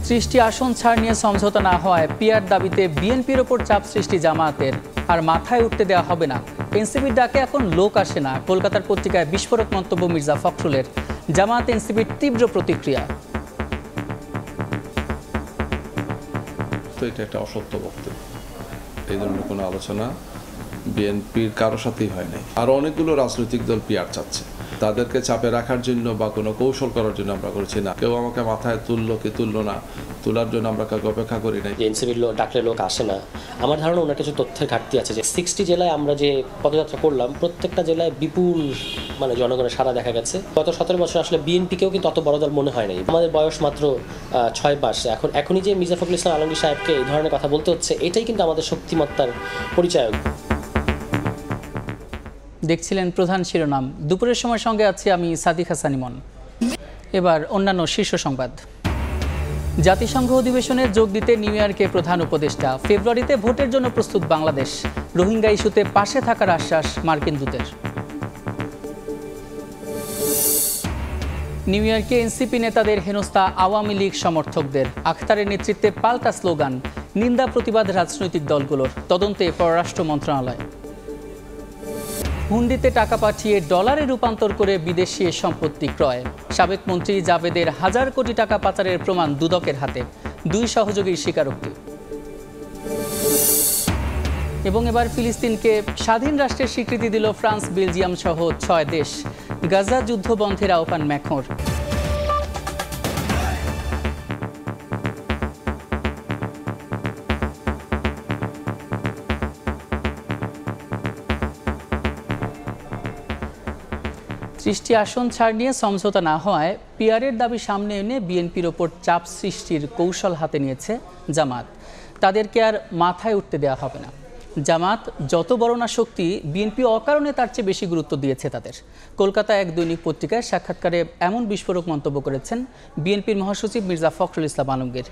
30টি আসন ছাড় নিয়ে সমঝোতা না হওয়ায় পিআর দাবিতে বিএনপির ওপর চাপ সৃষ্টি জামায়াতের। আর মাথায় উঠতে দেওয়া হবে না। এনসিপির ডাকে এখন লোক আসে না। কলকাতার পত্রিকায় বিস্ফোরক মন্তব্য মির্জা ফখরুলের। জামায়াত এনসিপির তীব্র প্রতিক্রিয়া। তো এটা একটা অসত্য বক্তব্য। এই ধরনের কোনো আলোচনা বিএনপির কারোর সাথেই হয় নাই। আর অনেকগুলো রাজনৈতিক দল পিআর চাচ্ছে, তাদেরকে চাপে রাখার জন্য বা কোনো কৌশল করার জন্য আমরা করছি না। কেউ আমাকে মাথায় তুললো কি তুললো না, তোলার জন্য আমরা কাউকে অপেক্ষা করি নাই। এনসিপির ডাকলে লোক আসে না। আমার ধারণা ওনার কিছু তথ্যের ঘাটতি আছে যে 60 জেলায় আমরা যে পদযাত্রা করলাম, প্রত্যেকটা জেলায় বিপুল জনগণের সাড়া দেখা গেছে। গত 17 বছর আসলে বিএনপিকেও কিন্তু অত বড় দল মনে হয় নাই। আমাদের বয়স মাত্র 6 মাস। এখনই যে মির্জা ফখরুল ইসলাম আলমগীর সাহেবকে এই ধরনের কথা বলতে হচ্ছে, এটাই কিন্তু আমাদের শক্তিমত্তার পরিচয়। দেখছিলেন প্রধান শিরোনাম। দুপুরের সময় সঙ্গে আছি আমি সাদিক হাসান ইমন। এবার অন্যান্য শীর্ষ সংবাদ। জাতিসংঘ অধিবেশনে যোগ দিতে নিউ ইয়র্কে প্রধান উপদেষ্টা। ফেব্রুয়ারিতে ভোটের জন্য প্রস্তুত বাংলাদেশ। রোহিঙ্গা ইস্যুতে পাশে থাকার আশ্বাস মার্কিন দূতের। নিউ ইয়র্কে এনসিপি নেতাদের হেনস্থা আওয়ামী লীগ সমর্থকদের। আখতারের নেতৃত্বে পাল্টা স্লোগান। নিন্দা প্রতিবাদ রাজনৈতিক দলগুলোর। তদন্তে পররাষ্ট্র মন্ত্রণালয়। হুন্ডিতে টাকা পাঠিয়ে ডলারে রূপান্তর করে বিদেশি সম্পত্তি ক্রয়। সাবেক মন্ত্রী জাবেদের 1000 কোটি টাকা পাচারের প্রমাণ দুদকের হাতে। 2 সহযোগীর স্বীকারোক্তি। এবং এবার ফিলিস্তিনকে স্বাধীন রাষ্ট্রের স্বীকৃতি দিল ফ্রান্স, বেলজিয়াম সহ 6 দেশ। গাজা যুদ্ধ বন্ধের আহ্বান ম্যাক্রোর। 30টি আসন ছাড় নিয়ে সমঝোতা না হওয়ায় পিআরের দাবি সামনে এনে বিএনপির ওপর চাপ সৃষ্টির কৌশল হাতে নিয়েছে জামাত। তাদেরকে আর মাথায় উঠতে দেওয়া হবে না। জামাত যত বড় না শক্তি, বিএনপি অকারণে তার চেয়ে বেশি গুরুত্ব দিয়েছে তাদের। কলকাতা এক দৈনিক পত্রিকায় সাক্ষাৎকারে এমন বিস্ফোরক মন্তব্য করেছেন বিএনপির মহাসচিব মির্জা ফখরুল ইসলাম আলমগীর।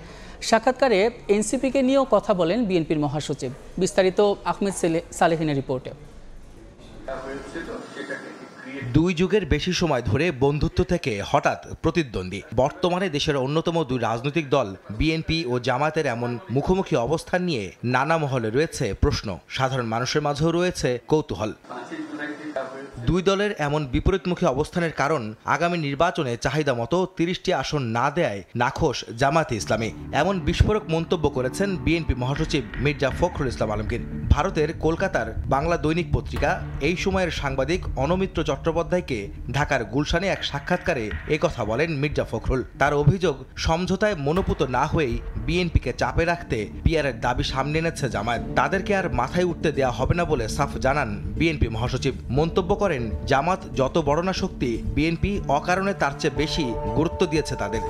সাক্ষাৎকারে এনসিপিকে নিয়েও কথা বলেন বিএনপির মহাসচিব। বিস্তারিত আহমেদ সালেহিনের রিপোর্টে। 2 যুগের বেশি সময় ধরে বন্ধুত্ব থেকে হঠাৎ প্রতিদ্বন্দ্বী। বর্তমানে দেশের অন্যতম 2 রাজনৈতিক দল বিএনপি ও জামায়াতের এমন মুখোমুখি অবস্থান নিয়ে নানা মহলে রয়েছে প্রশ্ন, সাধারণ মানুষের মাঝেও রয়েছে কৌতূহল। 2 দলের এমন বিপরীতমুখী অবস্থানের কারণ আগামী নির্বাচনে চাহিদা মতো 30টি আসন না দেয় নাখোশ জামায়াতে ইসলামী। এমন বিস্ফোরক মন্তব্য করেছেন বিএনপি মহাসচিব মির্জা ফখরুল ইসলাম আলমগীর। ভারতের কলকাতার বাংলা দৈনিক পত্রিকা এই সময়ের সাংবাদিক অনমিত্র চট্টোপাধ্যায়কে ঢাকার গুলশানে এক সাক্ষাৎকারে একথা বলেন মির্জা ফখরুল। তার অভিযোগ, সমঝোতায় মনোপুত না হয়েই বিএনপিকে চাপে রাখতে পিআরের দাবি সামনে এনেছে জামায়াত। তাদেরকে আর মাথায় উঠতে দেওয়া হবে না বলে সাফ জানান বিএনপি মহাসচিব। মন্তব্য করেন, জামাত যত বড় না শক্তি, বিএনপি অকারণে তার চেয়ে বেশি গুরুত্ব দিয়েছে তাদের।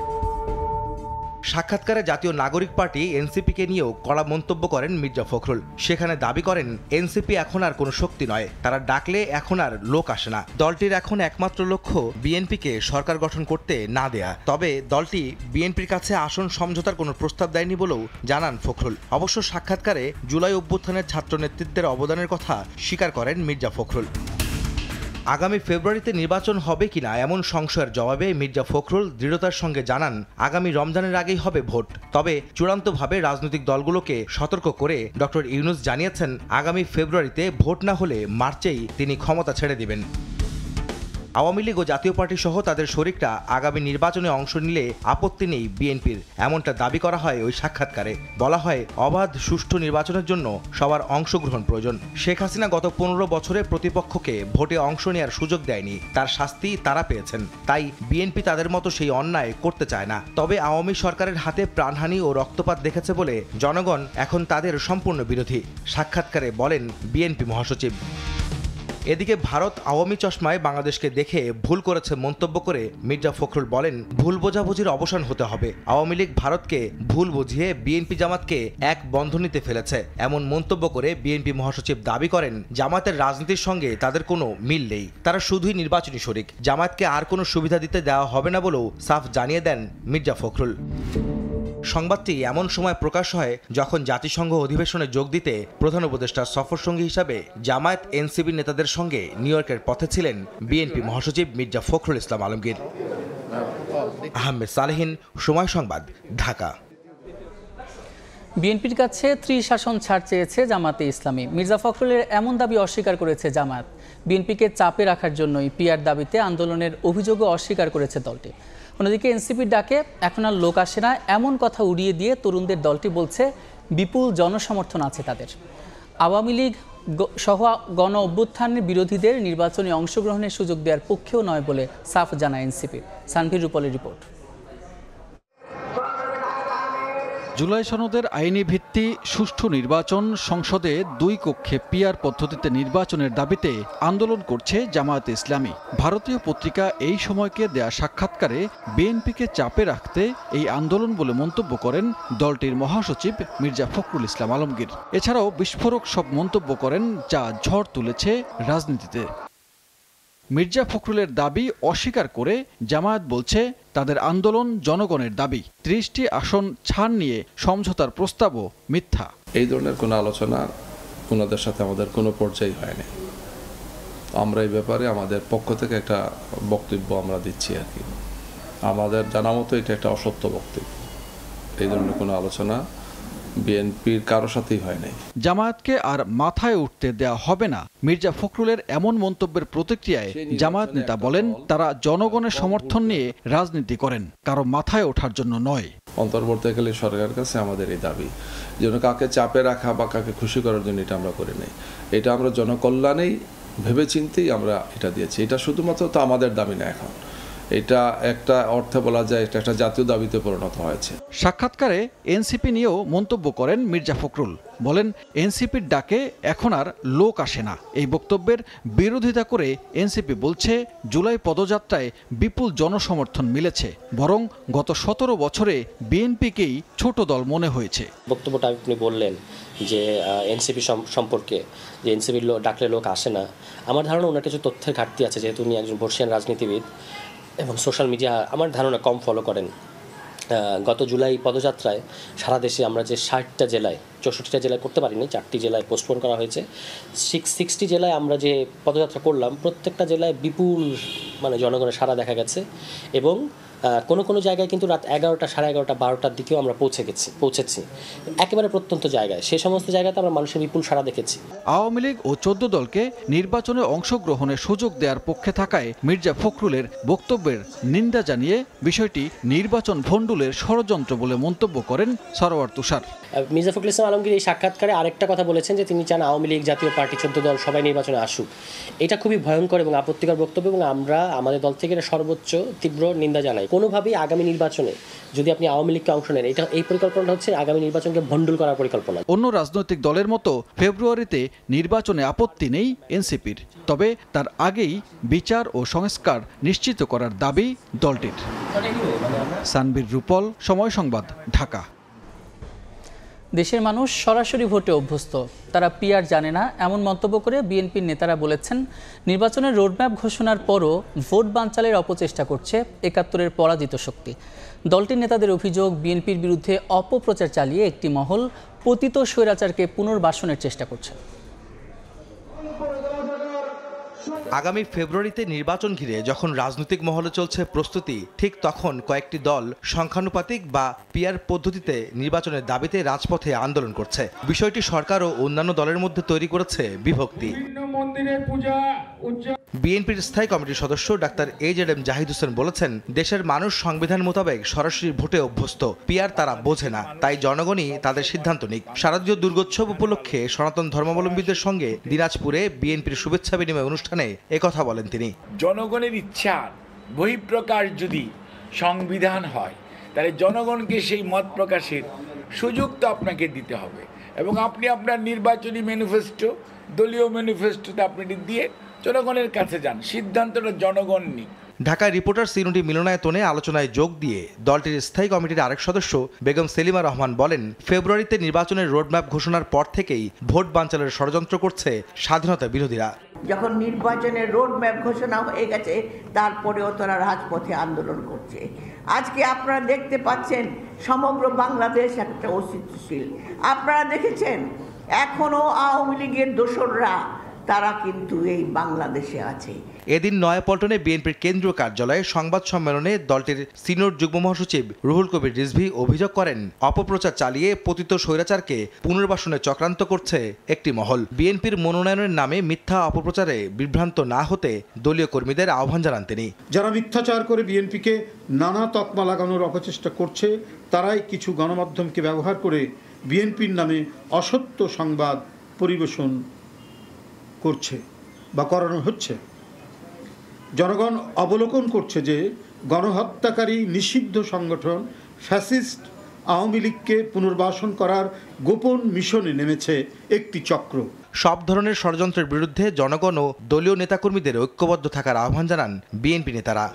সাক্ষাৎকারে জাতীয় নাগরিক পার্টি এনসিপিকে নিয়েও কড়া মন্তব্য করেন মির্জা ফখরুল। সেখানে দাবি করেন, এনসিপি এখন আর কোনো শক্তি নয়, তারা ডাকলে এখন আর লোক আসে না। দলটির এখন একমাত্র লক্ষ্য বিএনপিকে সরকার গঠন করতে না দেয়া। তবে দলটি বিএনপির কাছে আসন সমঝোতার কোনো প্রস্তাব দেয়নি বলেও জানান ফখরুল। অবশ্য সাক্ষাৎকারে জুলাই অভ্যুত্থানের ছাত্র নেতৃত্বের অবদানের কথা স্বীকার করেন মির্জা ফখরুল। আগামী ফেব্রুয়ারিতে নির্বাচন হবে কিনা এমন সংশয়ের জবাবে মির্জা ফখরুল দৃঢ়তার সঙ্গে জানান, আগামী রমজানের আগেই হবে ভোট। তবে চূড়ান্তভাবে রাজনৈতিক দলগুলোকে সতর্ক করে ডক্টর ইউনূস জানিয়েছেন, আগামী ফেব্রুয়ারিতে ভোট না হলে মার্চেই তিনি ক্ষমতা ছেড়ে দিবেন। আওয়ামী লীগ ও জাতীয় পার্টি সহ তাদের শরিকরা আগামী নির্বাচনে অংশ নিলে আপত্তি নেই বিএনপির, এমনটা দাবি করা হয় ওই সাক্ষাৎকারে। বলা হয়, অবাধ সুষ্ঠু নির্বাচনের জন্য সবার অংশগ্রহণ প্রয়োজন। শেখ হাসিনা গত 15 বছরে প্রতিপক্ষকে ভোটে অংশ নেওয়ার সুযোগ দেয়নি, তার শাস্তি তারা পেয়েছেন। তাই বিএনপি তাদের মতো সেই অন্যায় করতে চায় না। তবে আওয়ামী সরকারের হাতে প্রাণহানি ও রক্তপাত দেখেছে বলে জনগণ এখন তাদের সম্পূর্ণ বিরোধী, সাক্ষাৎকারে বলেন বিএনপি মহাসচিব। এদিকে ভারত আওয়ামী চশমায় বাংলাদেশকে দেখে ভুল করেছে মন্তব্য করে মির্জা ফখরুল বলেন, ভুল বোঝাবুঝির অবসান হতে হবে। আওয়ামী লীগ ভারতকে ভুল বুঝিয়ে বিএনপি জামাতকে এক বন্ধনীতে ফেলেছে। এমন মন্তব্য করে বিএনপি মহাসচিব দাবি করেন, জামাতের রাজনীতির সঙ্গে তাদের কোনো মিল নেই, তারা শুধুই নির্বাচনী শরিক। জামাতকে আর কোনো সুবিধা দিতে দেওয়া হবে না বলেও সাফ জানিয়ে দেন মির্জা ফখরুল। সংবাদটি এমন সময় প্রকাশ হয় যখন জাতিসংঘ অধিবেশনে যোগ দিতে প্রধান উপদেষ্টার সফরসঙ্গী হিসাবে জামায়াত এনসিপি নেতাদের সঙ্গে নিউ ইয়র্কের পথে ছিলেন বিএনপি মহাসচিব মির্জা ফখরুল ইসলাম আলমগীর। আহমেদ সালেহিন, সময় সংবাদ, ঢাকা। বিএনপির কাছে ত্রিশাসন ছাড় চেয়েছে জামাতে ইসলামী। মির্জা ফখরুলের এমন দাবি অস্বীকার করেছে জামাত। বিএনপিকে চাপে রাখার জন্যই পিআর দাবিতে আন্দোলনের অভিযোগও অস্বীকার করেছে দলটি। অন্যদিকে এনসিপির ডাকে এখন আর লোক আসে না এমন কথা উড়িয়ে দিয়ে তরুণদের দলটি বলছে বিপুল জনসমর্থন আছে তাদের। আওয়ামী লীগ সহ গণ অভ্যুত্থানের বিরোধীদের নির্বাচনে অংশগ্রহণের সুযোগ দেওয়ার পক্ষেও নয় বলে সাফ জানায় এনসিপি। সানভীর রূপলের রিপোর্ট। জুলাই সনদের আইনি ভিত্তি সুষ্ঠু নির্বাচন, সংসদে 2 কক্ষে পিআর পদ্ধতিতে নির্বাচনের দাবিতে আন্দোলন করছে জামায়াতে ইসলামী। ভারতীয় পত্রিকা এই সময়কে দেয়া সাক্ষাৎকারে বিএনপিকে চাপে রাখতে এই আন্দোলন বলে মন্তব্য করেন দলটির মহাসচিব মির্জা ফখরুল ইসলাম আলমগীর। এছাড়াও বিস্ফোরক সব মন্তব্য করেন যা ঝড় তুলেছে রাজনীতিতে। মির্জা ফখরুলের দাবি অস্বীকার করে জামায়াত বলছে তাদের আন্দোলন জনগণের দাবি। 30টি আসন ছাড় নিয়ে সমঝোতার প্রস্তাবও মিথ্যা। এই ধরনের কোনো আলোচনা ওনাদের সাথে আমাদের কোনো পর্যায়ে হয়নি। আমরা এই ব্যাপারে আমাদের পক্ষ থেকে একটা বক্তব্য আমরা দিচ্ছি আর কি। আমাদের জানা মতো এটা একটা অসত্য বক্তব্য। এই ধরনের কোনো আলোচনা বিএনপির কারো সাথেই হয় নাই। জামায়াতকে আর মাথায় উঠতে দেয়া হবে না মির্জা ফখরুলের এমন মন্তব্যের প্রতিক্রিয়ায় জামায়াত নেতা বলেন তারা জনগণের সমর্থন নিয়ে রাজনীতি করেন, কারো মাথায় ওঠার জন্য নয়। অন্তর্বর্তীকালীন সরকারের কাছে আমাদের এই দাবি যেন কাকে চাপে রাখা বা কাকে খুশি করার জন্য এটা আমরা করি নাই। এটা আমরা জনকল্যাণেই ভেবেচিন্তেই আমরা এটা দিয়েছি। এটা শুধুমাত্র তো আমাদের দাবি না, এখন এটা একটা অর্থে বলা যায় এটা একটা জাতীয় দাবিতে পরিণত হয়েছে। সাক্ষাৎকারে এনসিপি নিয়েও মন্তব্য করেন মির্জা ফখরুল। বলেন এনসিপির ডাকে এখন আর লোক আসে না। এই বক্তব্যের বিরোধিতা করে এনসিপি বলছে জুলাই পদযাত্রায় বিপুল জনসমর্থন মিলেছে, বরং গত 17 বছরে বিএনপিকেই ছোট দল মনে হয়েছে। বক্তব্যটা আপনি বললেন যে এনসিপি সম্পর্কে যে এনসিপির ডাকলে লোক আসে না। আমার ধারণা ওনার কিছু তথ্যের ঘাটতি আছে, যেহেতু উনি একজন বর্ষিয়ান রাজনীতিবিদ এবং সোশ্যাল মিডিয়া আমার ধারণা কম ফলো করেন। গত জুলাই পদযাত্রায় সারা দেশে আমরা যে 60টা জেলায় 64টা জেলায় করতে পারিনি, 4টি জেলায় পোস্টপোন করা হয়েছে। 60টি জেলায় আমরা যে পদযাত্রা করলাম প্রত্যেকটা জেলায় বিপুল জনগণের সাড়া দেখা গেছে এবং কোনো জায়গায় কিন্তু রাত 11টা, 11:30, 12টার দিকেও আমরা পৌঁছেছি একেবারে প্রত্যন্ত জায়গায়। সে সমস্ত জায়গাতে আমরা মানুষের বিপুল সাড়া দেখেছি। আওয়ামী লীগ ও 14 দলকে নির্বাচনে অংশগ্রহণের সুযোগ দেওয়ার পক্ষে থাকায় মির্জা ফখরুলের বক্তব্যের নিন্দা জানিয়ে বিষয়টি নির্বাচন ভণ্ডুলের ষড়যন্ত্র বলে মন্তব্য করেন সরওয়ার তুষার। মির্জা ফখরুল ইসলাম আলমগীর এই সাক্ষাৎকারে আরেকটা কথা বলেছেন যে তিনি চান আওয়ামী লীগ, জাতীয় পার্টি, 14 দল সবাই নির্বাচনে আসুক। এটা খুবই ভয়ঙ্কর এবং আপত্তিকর বক্তব্য এবং আমরা আমাদের দল থেকে এটা সর্বোচ্চ তীব্র নিন্দা জানাই। কোনোভাবেই আগামী নির্বাচনে যদি আপনি আওয়ামী লীগকে অংশ নেন, এই পরিকল্পনাটা হচ্ছে আগামী নির্বাচনকে ভণ্ডুল করার পরিকল্পনা। অন্য রাজনৈতিক দলের মতো ফেব্রুয়ারিতে নির্বাচনে আপত্তি নেই এনসিপির, তবে তার আগেই বিচার ও সংস্কার নিশ্চিত করার দাবি দলটির। সানভীর রূপল, সময় সংবাদ, ঢাকা। দেশের মানুষ সরাসরি ভোটে অভ্যস্ত, তারা পিআর জানে না এমন মন্তব্য করে বিএনপির নেতারা বলেছেন নির্বাচনের রোডম্যাপ ঘোষণার পরও ভোট বানচালের অপচেষ্টা করছে ৭১-এর পরাজিত শক্তি। দলটির নেতাদের অভিযোগ বিএনপির বিরুদ্ধে অপপ্রচার চালিয়ে একটি মহল পতিত স্বৈরাচারকে পুনর্বাসনের চেষ্টা করছে। আগামী ফেব্রুয়ারিতে নির্বাচন ঘিরে যখন রাজনৈতিক মহলে চলছে প্রস্তুতি, ঠিক তখন কয়েকটি দল সংখ্যানুপাতিক বা পিআর পদ্ধতিতে নির্বাচনের দাবিতে রাজপথে আন্দোলন করছে। বিষয়টি সরকার ও অন্যান্য দলের মধ্যে তৈরি করেছে বিভক্তি। বিএনপির স্থায়ী কমিটির সদস্য ডাক্তার AZM জাহিদ হোসেন বলেছেন দেশের মানুষ সংবিধান মোতাবেক সরাসরি ভোটে অভ্যস্ত, পিআর তারা বোঝে না, তাই জনগণই তাদের সিদ্ধান্ত নিক। শারদীয় দুর্গোৎসব উপলক্ষে সনাতন ধর্মাবলম্বীদের সঙ্গে দিনাজপুরে বিএনপির শুভেচ্ছা বিনিময় অনুষ্ঠানে একথা বলেন তিনি। জনগণের ইচ্ছা বহিঃপ্রকাশ যদি সংবিধান হয় তাহলে জনগণকে সেই মত প্রকাশের সুযোগ তো আপনাকে দিতে হবে এবং আপনি আপনার নির্বাচনী ম্যানিফেস্টো, দলীয় ম্যানিফেস্টোতে আপনি দিয়ে জনগণের কাছে যান, সিদ্ধান্তটা জনগণ নিক। ঢাকায় রিপোর্টার্স ইউনিটি মিলনায়তনে আলোচনায় যোগ দিয়ে দলটির স্থায়ী কমিটির আরেক সদস্য বেগম সেলিমা রহমান বলেন ফেব্রুয়ারিতে নির্বাচনের রোডম্যাপ ঘোষণার পর থেকেই ভোট বানচালের ষড়যন্ত্র করছে স্বাধীনতা বিরোধীরা। যখন নির্বাচনের রোডম্যাপ ঘোষণা হয়ে গেছে তারপরেও তারা রাজপথে আন্দোলন করছে। আজকে আপনারা দেখতে পাচ্ছেন সমগ্র বাংলাদেশ একটা অস্তিত্বশীল। আপনারা দেখেছেন এখনো আওয়ামী লীগের দোসররা তারা কিন্তু এই বাংলাদেশে আছে। এদিন নয়াপল্টনে বিএনপির কেন্দ্রীয় কার্যালয়ে সংবাদ সম্মেলনে দলটির সিনিয়র যুগ্ম মহাসচিব রুহুল কবির রিজভী অভিযোগ করেন, অপপ্রচার চালিয়ে পতিত স্বৈরাচারকে পুনর্বাসনে চক্রান্ত করছে একটি মহল। বিএনপির মনোনয়নের নামে মিথ্যা অপপ্রচারে বিভ্রান্ত না হতে দলীয় কর্মীদের আহ্বান জানান তিনি। যারা মিথ্যাচার করে বিএনপিকে নানা তকমা লাগানোর অপচেষ্টা করছে, তারাই কিছু গণমাধ্যমকে ব্যবহার করে বিএনপির নামে অসত্য সংবাদ পরিবেশন করছে বা করানো হচ্ছে। জনগণ অবলোকন করছে যে গণহত্যাকারী নিষিদ্ধ সংগঠন ফ্যাসিস্ট আওয়ামী লীগকে পুনর্বাসন করার গোপন মিশনে নেমেছে একটি চক্র। সব ধরনের ষড়যন্ত্রের বিরুদ্ধে জনগণ ও দলীয় নেতাকর্মীদের ঐক্যবদ্ধ থাকার আহ্বান জানান বিএনপি নেতারা।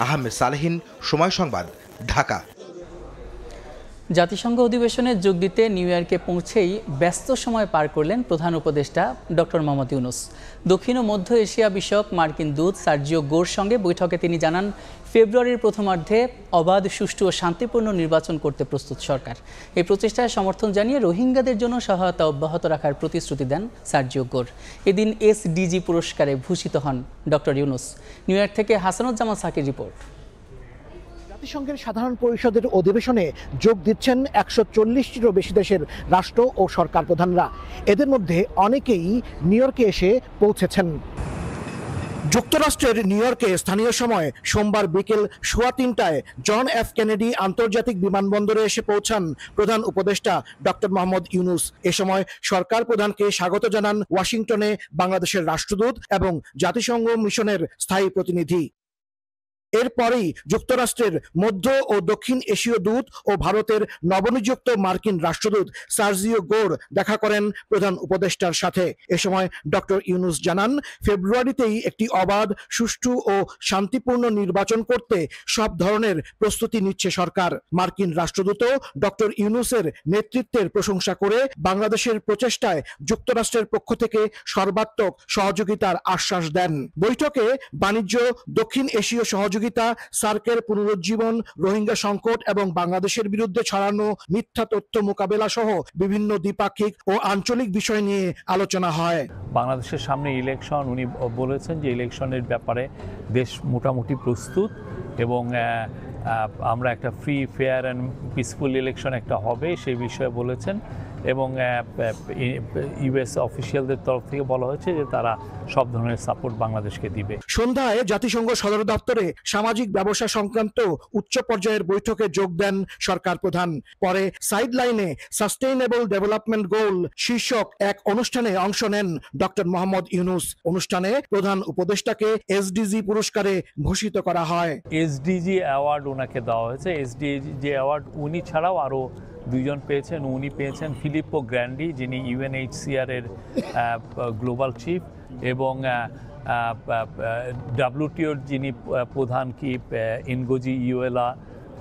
আহমেদ সালেহীন, সময় সংবাদ, ঢাকা। জাতিসংঘ অধিবেশনে যোগ দিতে নিউ ইয়র্কে পৌঁছেই ব্যস্ত সময় পার করলেন প্রধান উপদেষ্টা ডক্টর মোহাম্মদ ইউনূস। দক্ষিণ ও মধ্য এশিয়া বিষয়ক মার্কিন দূত সার্জিও গোর সঙ্গে বৈঠকে তিনি জানান, ফেব্রুয়ারির প্রথমার্ধে অবাধ, সুষ্ঠু ও শান্তিপূর্ণ নির্বাচন করতে প্রস্তুত সরকার। এই প্রচেষ্টায় সমর্থন জানিয়ে রোহিঙ্গাদের জন্য সহায়তা অব্যাহত রাখার প্রতিশ্রুতি দেন সার্জিও গোর। এদিন SDG পুরস্কারে ভূষিত হন ডক্টর ইউনূস। নিউ ইয়র্ক থেকে হাসানুজ্জামান সাকির রিপোর্ট। জাতিসংঘের সাধারণ পরিষদের অধিবেশনে যোগ দিচ্ছেন 140টিরও বেশি দেশের রাষ্ট্র ও সরকার প্রধানরা। এদের মধ্যে অনেকেই নিউ ইয়র্কে এসে পৌঁছেছেন। যুক্তরাষ্ট্রের নিউ ইয়র্কে স্থানীয় সময় সোমবার বিকেল 3:15টায় জন এফ কেনেডি আন্তর্জাতিক বিমানবন্দরে এসে পৌঁছান প্রধান উপদেষ্টা ডক্টর মোহাম্মদ ইউনূস। এ সময় সরকার প্রধানকে স্বাগত জানান ওয়াশিংটনে বাংলাদেশের রাষ্ট্রদূত এবং জাতিসংঘ মিশনের স্থায়ী প্রতিনিধি। এরপরেই যুক্তরাষ্ট্রের মধ্য ও দক্ষিণ এশীয় দূত ও ভারতের নবনিযুক্ত মার্কিন রাষ্ট্রদূত সার্জিও গোর দেখা করেন প্রধান উপদেষ্টার সাথে। এ সময় ডক্টর ইউনূস জানান, ফেব্রুয়ারিতেই একটি অবাধ, সুষ্ঠু ও শান্তিপূর্ণ নির্বাচন করতে সব ধরনের প্রস্তুতি নিচ্ছে সরকার। মার্কিন রাষ্ট্রদূতও ডক্টর ইউনূসের নেতৃত্বের প্রশংসা করে বাংলাদেশের প্রচেষ্টায় যুক্তরাষ্ট্রের পক্ষ থেকে সর্বাত্মক সহযোগিতার আশ্বাস দেন। বৈঠকে বাণিজ্য, দক্ষিণ এশীয় সহযোগিতা, সার্কের পুনরুজ্জীবন, রোহিঙ্গা সংকট এবং বাংলাদেশের বিরুদ্ধে ছড়ানো মিথ্যা তথ্য মোকাবেলা সহ বিভিন্ন দ্বিপাক্ষিক ও আঞ্চলিক বিষয় নিয়ে আলোচনা হয়। বাংলাদেশের সামনে ইলেকশন, উনি বলেছেন যে ইলেকশনের ব্যাপারে দেশ মোটামুটি প্রস্তুত এবং আমরা একটা free, fair and peaceful election একটা হবে সেই বিষয়ে বলেছেন এবং ইউএস অফিসিয়ালদের তরফ থেকে বলা হয়েছে যে তারা সব ধরনের সাপোর্ট বাংলাদেশকে দিবে। সন্ধ্যায় জাতিসংঘ সদর দপ্তরে সামাজিক ব্যবসা সংক্রান্ত উচ্চ পর্যায়ের বৈঠকে যোগ দেন সরকার প্রধান। পরে সাইডলাইনে সাস্টেইনেবল ডেভেলপমেন্ট গোল শীর্ষক এক অনুষ্ঠানে অংশ নেন ডক্টর মোহাম্মদ ইউনূস। অনুষ্ঠানে প্রধান উপদেষ্টাকে SDG পুরস্কারে ভূষিত করা হয়। SDG অ্যাওয়ার্ড ওনাকে দেওয়া হয়েছে। SDG অ্যাওয়ার্ড উনি ছাড়াও আরও দুইজন পেয়েছেন। উনি পেয়েছেন ফিলিপো গ্র্যান্ডি, যিনি UNHCR এর গ্লোবাল চিফ, এবং WTOর যিনি প্রধান ইনগোজি ইউয়েলা,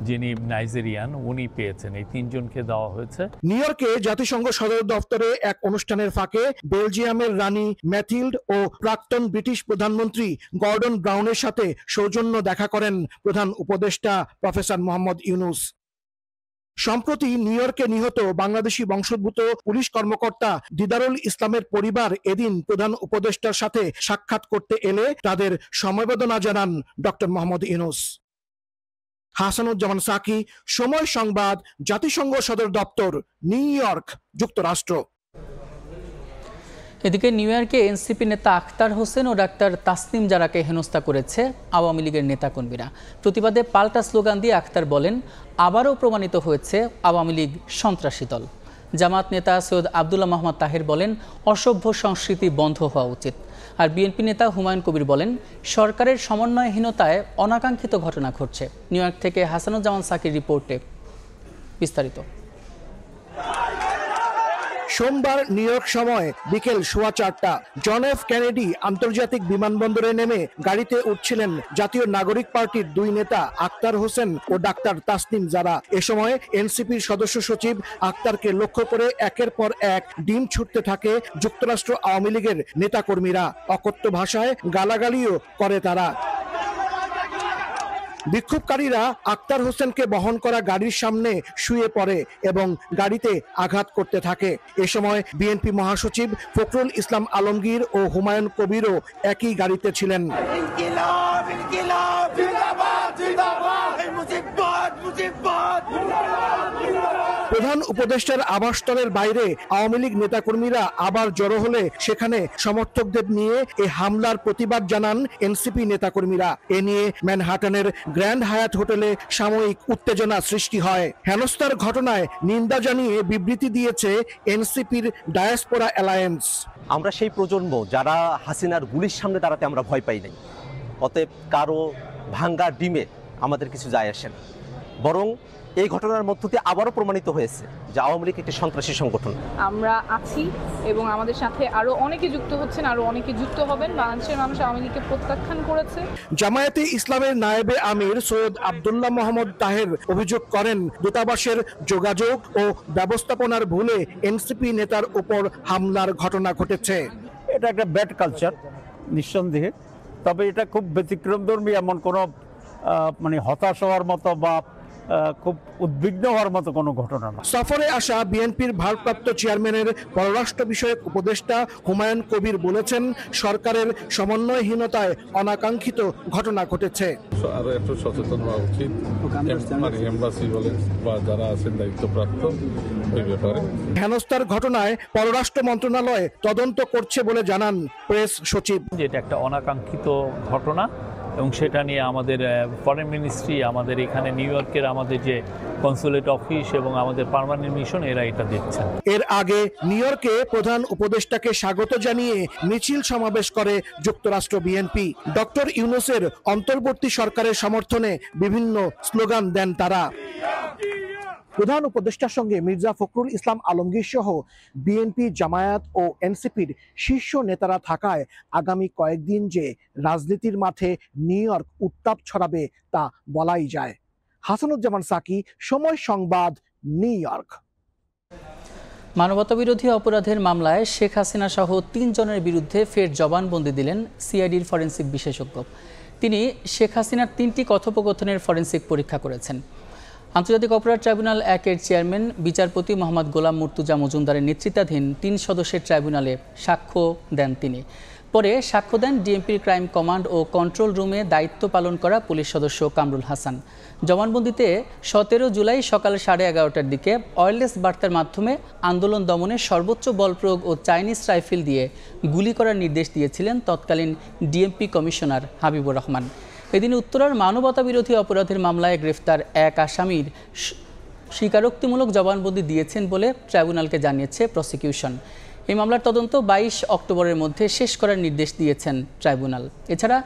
যিনি নাইজেরিয়ান, উনি পেয়েছেন। এই তিনজনকে দেওয়া হয়েছে। নিউ ইয়র্কে জাতিসংঘ সদর দপ্তরে এক অনুষ্ঠানের ফাঁকে বেলজিয়ামের রানী ম্যাথিল্ড ও প্রাক্তন ব্রিটিশ প্রধানমন্ত্রী গর্ডন ব্রাউনের সাথে সৌজন্য দেখা করেন প্রধান উপদেষ্টা প্রফেসর মোহাম্মদ ইউনূস। সম্প্রতি নিউ ইয়র্কে নিহত বাংলাদেশি বংশোদ্ভূত পুলিশ কর্মকর্তা দিদারুল ইসলামের পরিবার এদিন প্রধান উপদেষ্টার সাথে সাক্ষাৎ করতে এলে তাদের সমবেদনা জানান ডক্টর মোহাম্মদ ইউনূস। হাসানুজ্জামান সাকি, সময় সংবাদ, জাতিসংঘ সদর দপ্তর, নিউ ইয়র্ক, যুক্তরাষ্ট্র। এদিকে নিউ ইয়র্কে এনসিপি নেতা আখতার হোসেন ও ডাক্তার তাসনিম জারাকে হেনস্থা করেছে আওয়ামী লীগের নেতাকর্মীরা। প্রতিবাদে পাল্টা স্লোগান দিয়ে আখতার বলেন, আবারও প্রমাণিত হয়েছে আওয়ামী লীগ সন্ত্রাসী দল। জামাত নেতা সৈয়দ আবদুল্লাহ মোহাম্মদ তাহের বলেন, অসভ্য সংস্কৃতি বন্ধ হওয়া উচিত। আর বিএনপি নেতা হুমায়ুন কবির বলেন, সরকারের সমন্বয়হীনতায় অনাকাঙ্ক্ষিত ঘটনা ঘটছে। নিউ ইয়র্ক থেকে হাসানুজ্জামান সাকির রিপোর্টে বিস্তারিত। সোমবার নিউ ইয়র্ক সময় বিকেল 4:15 জন এফ কেনেডি আন্তর্জাতিক বিমানবন্দরে নেমে গাড়িতে উঠছিলেন জাতীয় নাগরিক পার্টির দুই নেতা আখতার হোসেন ও ডাক্তার তাসনিম জারা। এ সময় এনসিপির সদস্য সচিব আখতারকে লক্ষ্য করে একের পর এক ডিম ছুটতে থাকে যুক্তরাষ্ট্র আওয়ামী লীগের নেতাকর্মীরা। অকথ্য ভাষায় গালাগালিও করে তারা। বিক্ষোভকারীরা আক্তার হোসেনকে বহন করা গাড়ির সামনে শুয়ে পড়ে এবং গাড়িতে আঘাত করতে থাকে। এ সময় বিএনপি মহাসচিব ফখরুল ইসলাম আলমগীর ও হুমায়ুন কবিরও একই গাড়িতে ছিলেন। প্রধান উপদেষ্টার আবাসস্থলের বাইরে আওয়ামী লীগ নেতাকর্মীরা আবার জড়ো হলে সেখানে সমর্থকদের নিয়ে এ হামলার প্রতিবাদ জানান এনসিপি নেতাকর্মীরা। এ নিয়ে ম্যানহাটানের গ্র্যান্ড হায়াত হোটেলে সাময়িক উত্তেজনা সৃষ্টি হয়। হেনস্থার ঘটনায় নিন্দা জানিয়ে বিবৃতি দিয়েছে এনসিপির ডায়াসপোরা অ্যালায়েন্স। আমরা সেই প্রজন্ম যারা হাসিনার গুলির সামনে দাঁড়াতে আমরা ভয় পাই নাই, অতএব কারো ভাঙ্গা ডিমে আমাদের কিছু যায় আসে না। বরং এই ঘটনার মধ্য দিয়ে আবারও প্রমাণিত হয়েছে যে আওয়ামী লীগ একটি সন্ত্রাসী সংগঠন। আমরা আছি এবং আমাদের সাথে আরো অনেকে যুক্ত হচ্ছেন, আরো অনেকে যুক্ত হবেন। বাংলাদেশের মানুষ আওয়ামী লীগকে প্রত্যাখ্যান করেছে। জামায়াতে ইসলামের নায়েবে আমির সৈয়দ আব্দুল্লাহ মোহাম্মদ তাহের অভিযোগ করেন, দূতাবাসের যোগাযোগ ও ব্যবস্থাপনার ভুলে এনসিপি নেতার উপর হামলার ঘটনা ঘটেছে। এটা একটা ব্যাড কালচার নিঃসন্দেহে, তবে এটা খুব ব্যতিক্রমধর্মী, এমন কোনো মানে হতাশ হওয়ার মতো বা খুব উদ্বিগ্ন হওয়ার মতো কোনো ঘটনা না। সফরে আসা বিএনপির ভারপ্রাপ্ত চেয়ারম্যানের পররাষ্ট্র বিষয়ক উপদেষ্টা হুমায়ুন কবির বলেছেন, সরকারের সমন্বয়হীনতায় অনাকাঙ্ক্ষিত ঘটনা ঘটেছে। আরো একটু সচেতন হওয়া উচিত, মানে এমবাসি বলেন বা যারা আছেন দায়িত্বপ্রাপ্ত এই ব্যাপারে। হেনস্থার ঘটনায় পররাষ্ট্র মন্ত্রণালয় তদন্ত করছে বলে জানান প্রেস সচিব। এটা একটা অনাকাঙ্ক্ষিত ঘটনা এবং সেটা নিয়ে আমাদের ফরেন মিনিস্ট্রি, আমাদের এখানে নিউ ইয়র্কের আমাদের যে কনসুলেট অফিস এবং আমাদের পার্মানেন্ট মিশন এরা এটা দেখছেন। এর আগে নিউ ইয়র্কে প্রধান উপদেষ্টাকে স্বাগত জানিয়ে মিছিল সমাবেশ করে যুক্তরাষ্ট্র বিএনপি। ডক্টর ইউনূসের অন্তর্বর্তী সরকারের সমর্থনে বিভিন্ন স্লোগান দেন তারা। প্রধান উপদেষ্টার সঙ্গে মির্জা ফখরুল ইসলাম আলমগীর সহ বিএনপি, জামায়াত ও এনসিপির শীর্ষ নেতারা থাকায় আগামী কয়েকদিন যে রাজনীতির মাঠে নিউ ইয়র্ক উত্তাপ ছড়াবে তা বলাই যায়। হাসানুজ্জামান সাকি, সময় সংবাদ, নিউ ইয়র্ক। মানবতাবিরোধী অপরাধের মামলায় শেখ হাসিনা সহ ৩ জনের বিরুদ্ধে ফের জবানবন্দি দিলেন সিআইডির ফরেনসিক বিশেষজ্ঞ। তিনি শেখ হাসিনার 3টি কথোপকথনের ফরেনসিক পরীক্ষা করেছেন। আন্তর্জাতিক অপরাধ ট্রাইব্যুনাল 1-এর চেয়ারম্যান বিচারপতি মোহাম্মদ গোলাম মুর্তুজা মজুমদারের নেতৃত্বাধীন 3 সদস্যের ট্রাইব্যুনালে সাক্ষ্য দেন তিনি। পরে সাক্ষ্য দেন ডিএমপির ক্রাইম কমান্ড ও কন্ট্রোল রুমে দায়িত্ব পালন করা পুলিশ সদস্য কামরুল হাসান। জবানবন্দিতে 17 জুলাই সকাল 11:30টার দিকে ওয়্যারলেস বার্তার মাধ্যমে আন্দোলন দমনে সর্বোচ্চ বল প্রয়োগ ও চাইনিজ রাইফেল দিয়ে গুলি করার নির্দেশ দিয়েছিলেন তৎকালীন ডিএমপি কমিশনার হাবিবুর রহমান। এদিন উত্তরার মানবতাবিরোধী অপরাধের মামলায় গ্রেফতার এক আসামির স্বীকারোক্তিমূলক জবানবন্দি দিয়েছেন বলে ট্রাইব্যুনালকে জানিয়েছে প্রসিকিউশন। এই মামলার তদন্ত 22 অক্টোবরের মধ্যে শেষ করার নির্দেশ দিয়েছেন ট্রাইব্যুনাল। এছাড়া